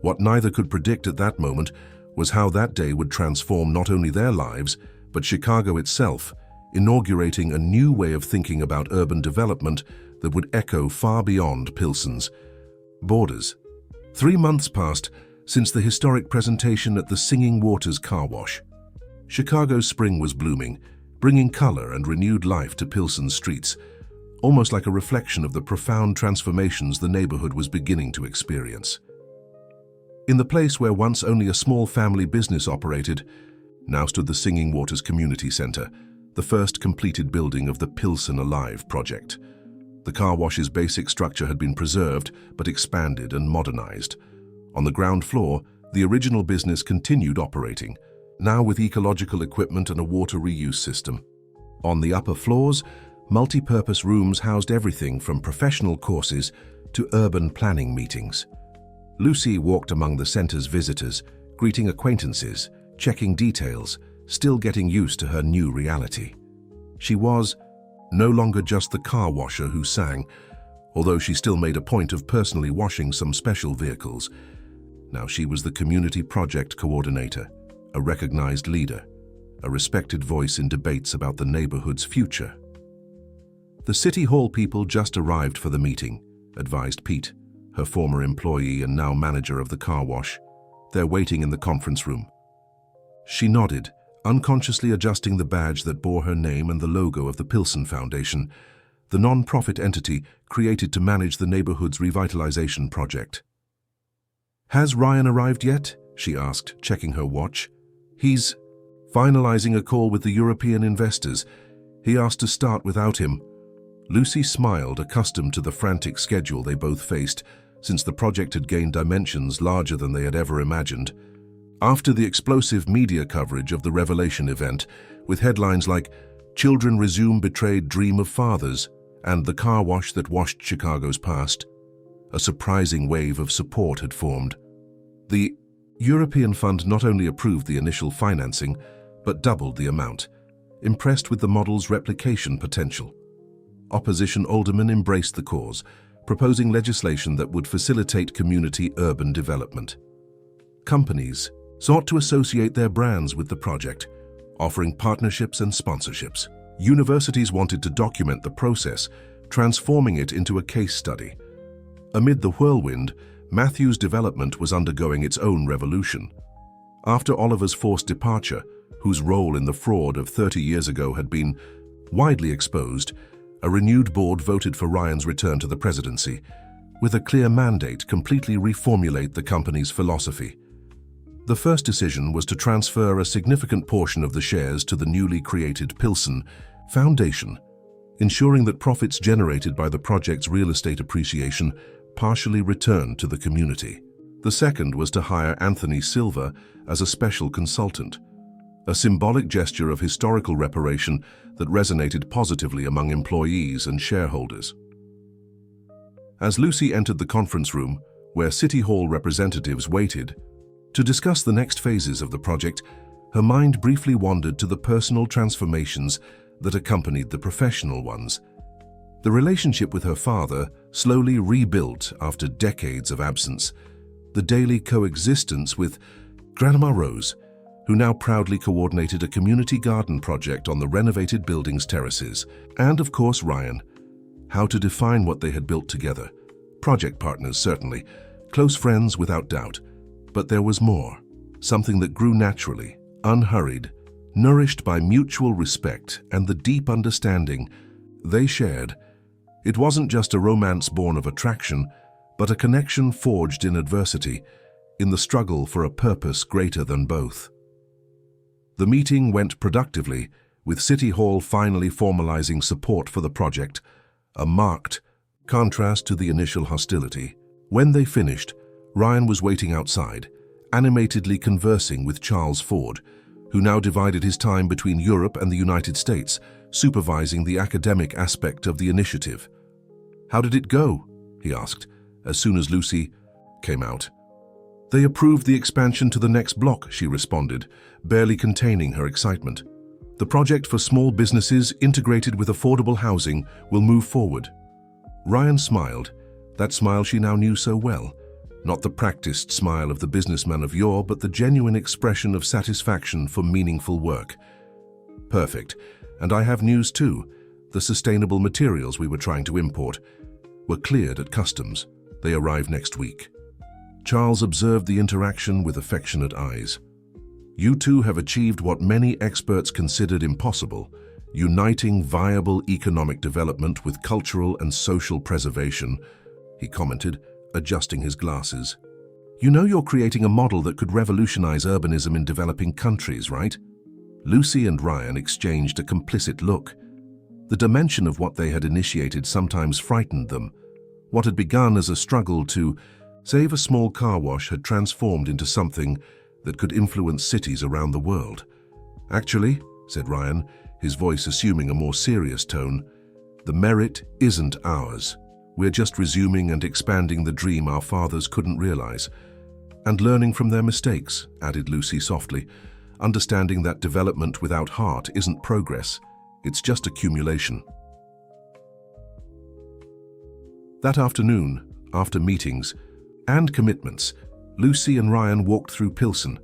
What neither could predict at that moment was how that day would transform not only their lives, but Chicago itself, inaugurating a new way of thinking about urban development that would echo far beyond Pilsen's borders. 3 months passed since the historic presentation at the Singing Waters Car Wash. Chicago's spring was blooming, bringing color and renewed life to Pilsen's streets, almost like a reflection of the profound transformations the neighborhood was beginning to experience. In the place where once only a small family business operated, now stood the Singing Waters Community Center, the first completed building of the Pilsen Alive project. The car wash's basic structure had been preserved, but expanded and modernized. On the ground floor, the original business continued operating, now with ecological equipment and a water reuse system. On the upper floors, multi-purpose rooms housed everything from professional courses to urban planning meetings. Lucy walked among the center's visitors, greeting acquaintances, checking details, still getting used to her new reality. She was no longer just the car washer who sang, although she still made a point of personally washing some special vehicles. Now she was the community project coordinator, a recognized leader, a respected voice in debates about the neighborhood's future. "The City Hall people just arrived for the meeting," advised Pete, her former employee and now manager of the car wash. "They're waiting in the conference room." She nodded, unconsciously adjusting the badge that bore her name and the logo of the Pilsen Foundation, the non-profit entity created to manage the neighborhood's revitalization project. "Has Ryan arrived yet?" she asked, checking her watch. "He's finalizing a call with the European investors. He asked to start without him." Lucy smiled, accustomed to the frantic schedule they both faced, since the project had gained dimensions larger than they had ever imagined. After the explosive media coverage of the Revelation event, with headlines like "Children Resume Betrayed Dream of Fathers" and "The Car Wash That Washed Chicago's Past," a surprising wave of support had formed. The European Fund not only approved the initial financing, but doubled the amount, impressed with the model's replication potential. Opposition aldermen embraced the cause, proposing legislation that would facilitate community urban development. Companies sought to associate their brands with the project, offering partnerships and sponsorships. Universities wanted to document the process, transforming it into a case study. Amid the whirlwind, Matthew's development was undergoing its own revolution. After Oliver's forced departure, whose role in the fraud of 30 years ago had been widely exposed, a renewed board voted for Ryan's return to the presidency, with a clear mandate to completely reformulate the company's philosophy. The first decision was to transfer a significant portion of the shares to the newly created Pilsen Foundation, ensuring that profits generated by the project's real estate appreciation partially returned to the community. The second was to hire Anthony Silva as a special consultant, a symbolic gesture of historical reparation that resonated positively among employees and shareholders. As Lucy entered the conference room, where City Hall representatives waited, to discuss the next phases of the project, her mind briefly wandered to the personal transformations that accompanied the professional ones. The relationship with her father slowly rebuilt after decades of absence, the daily coexistence with Grandma Rose, who now proudly coordinated a community garden project on the renovated building's terraces, and of course Ryan. How to define what they had built together. Project partners, certainly, close friends without doubt, but there was more, something that grew naturally, unhurried, nourished by mutual respect and the deep understanding they shared. It wasn't just a romance born of attraction, but a connection forged in adversity, in the struggle for a purpose greater than both. The meeting went productively, with City Hall finally formalizing support for the project, a marked contrast to the initial hostility. When they finished, Ryan was waiting outside, animatedly conversing with Charles Ford, who now divided his time between Europe and the United States, supervising the academic aspect of the initiative. "How did it go?" he asked, as soon as Lucy came out. "They approved the expansion to the next block," she responded, barely containing her excitement. "The project for small businesses integrated with affordable housing will move forward." Ryan smiled, that smile she now knew so well. Not the practiced smile of the businessman of yore, but the genuine expression of satisfaction for meaningful work. "Perfect. And I have news too. The sustainable materials we were trying to import were cleared at customs. They arrive next week." Charles observed the interaction with affectionate eyes. "You two have achieved what many experts considered impossible, uniting viable economic development with cultural and social preservation," he commented, adjusting his glasses. "You know you're creating a model that could revolutionize urbanism in developing countries, right?" Lucy and Ryan exchanged a complicit look. The dimension of what they had initiated sometimes frightened them. What had begun as a struggle to save a small car wash had transformed into something that could influence cities around the world. "Actually," said Ryan, his voice assuming a more serious tone, "the merit isn't ours. We're just resuming and expanding the dream our fathers couldn't realize. And learning from their mistakes," added Lucy softly, understanding that development without heart isn't progress, it's just accumulation. That afternoon, after meetings and commitments, Lucy and Ryan walked through Pilsen,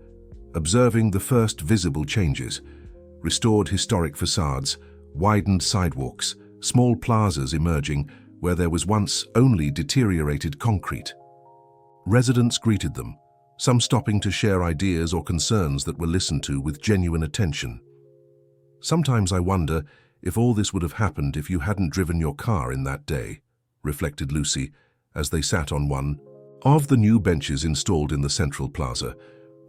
observing the first visible changes: restored historic facades, widened sidewalks, small plazas emerging where there was once only deteriorated concrete. Residents greeted them, some stopping to share ideas or concerns that were listened to with genuine attention. "Sometimes I wonder if all this would have happened if you hadn't driven your car in that day," reflected Lucy as they sat on one of the new benches installed in the central plaza.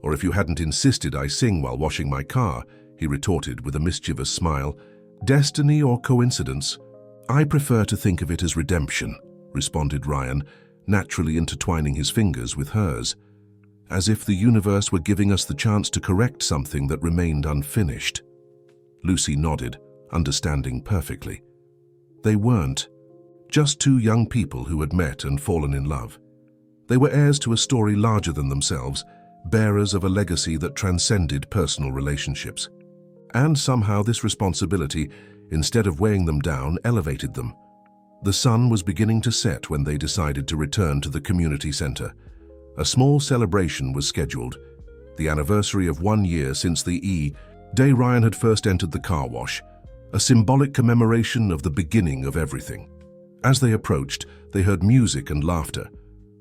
"Or if you hadn't insisted I sing while washing my car," he retorted with a mischievous smile. "Destiny or coincidence? I prefer to think of it as redemption," responded Ryan, naturally intertwining his fingers with hers, "as if the universe were giving us the chance to correct something that remained unfinished." Lucy nodded, understanding perfectly. They weren't just two young people who had met and fallen in love. They were heirs to a story larger than themselves, bearers of a legacy that transcended personal relationships. And somehow this responsibility, instead of weighing them down, elevated them. The sun was beginning to set when they decided to return to the community center. A small celebration was scheduled, the anniversary of 1 year since the day Ryan had first entered the car wash, a symbolic commemoration of the beginning of everything. As they approached, they heard music and laughter.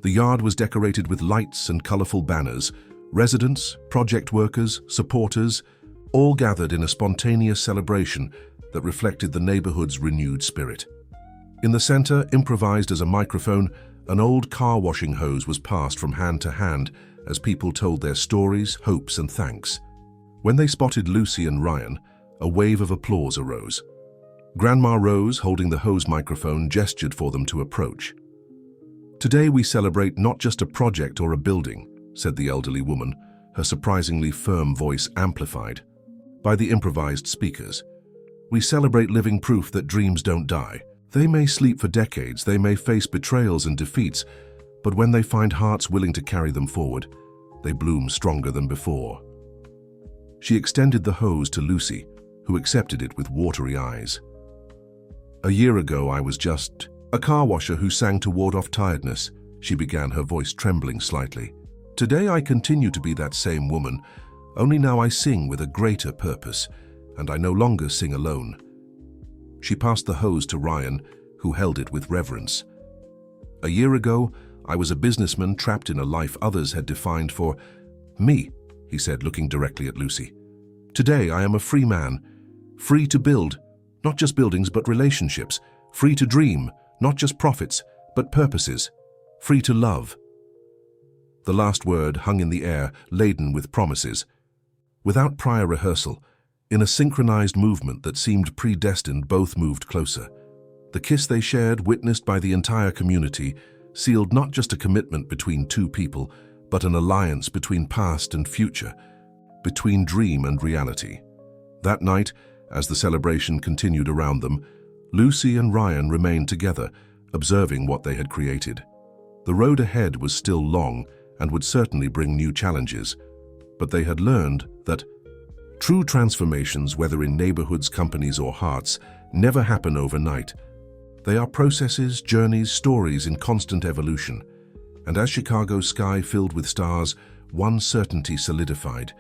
The yard was decorated with lights and colorful banners. Residents, project workers, supporters, all gathered in a spontaneous celebration that reflected the neighborhood's renewed spirit. In the center, improvised as a microphone, an old car washing hose was passed from hand to hand as people told their stories, hopes, and thanks. When they spotted Lucy and Ryan, a wave of applause arose. Grandma Rose, holding the hose microphone, gestured for them to approach. "Today we celebrate not just a project or a building," said the elderly woman, her surprisingly firm voice amplified by the improvised speakers. "We celebrate living proof that dreams don't die. They may sleep for decades, they may face betrayals and defeats, but when they find hearts willing to carry them forward, they bloom stronger than before." She extended the hose to Lucy, who accepted it with watery eyes. "A year ago, I was just a car washer who sang to ward off tiredness," she began, her voice trembling slightly. "Today I continue to be that same woman, only now I sing with a greater purpose, and I no longer sing alone." She passed the hose to Ryan, who held it with reverence. "A year ago, I was a businessman trapped in a life others had defined for me," he said, looking directly at Lucy. "Today I am a free man, free to build, not just buildings but relationships, free to dream, not just profits but purposes, free to love." The last word hung in the air, laden with promises. Without prior rehearsal, in a synchronized movement that seemed predestined, both moved closer. The kiss they shared, witnessed by the entire community, sealed not just a commitment between two people, but an alliance between past and future, between dream and reality. That night, as the celebration continued around them, Lucy and Ryan remained together, observing what they had created. The road ahead was still long and would certainly bring new challenges, but they had learned that true transformations, whether in neighborhoods, companies, or hearts, never happen overnight. They are processes, journeys, stories in constant evolution. And as Chicago's sky filled with stars, one certainty solidified: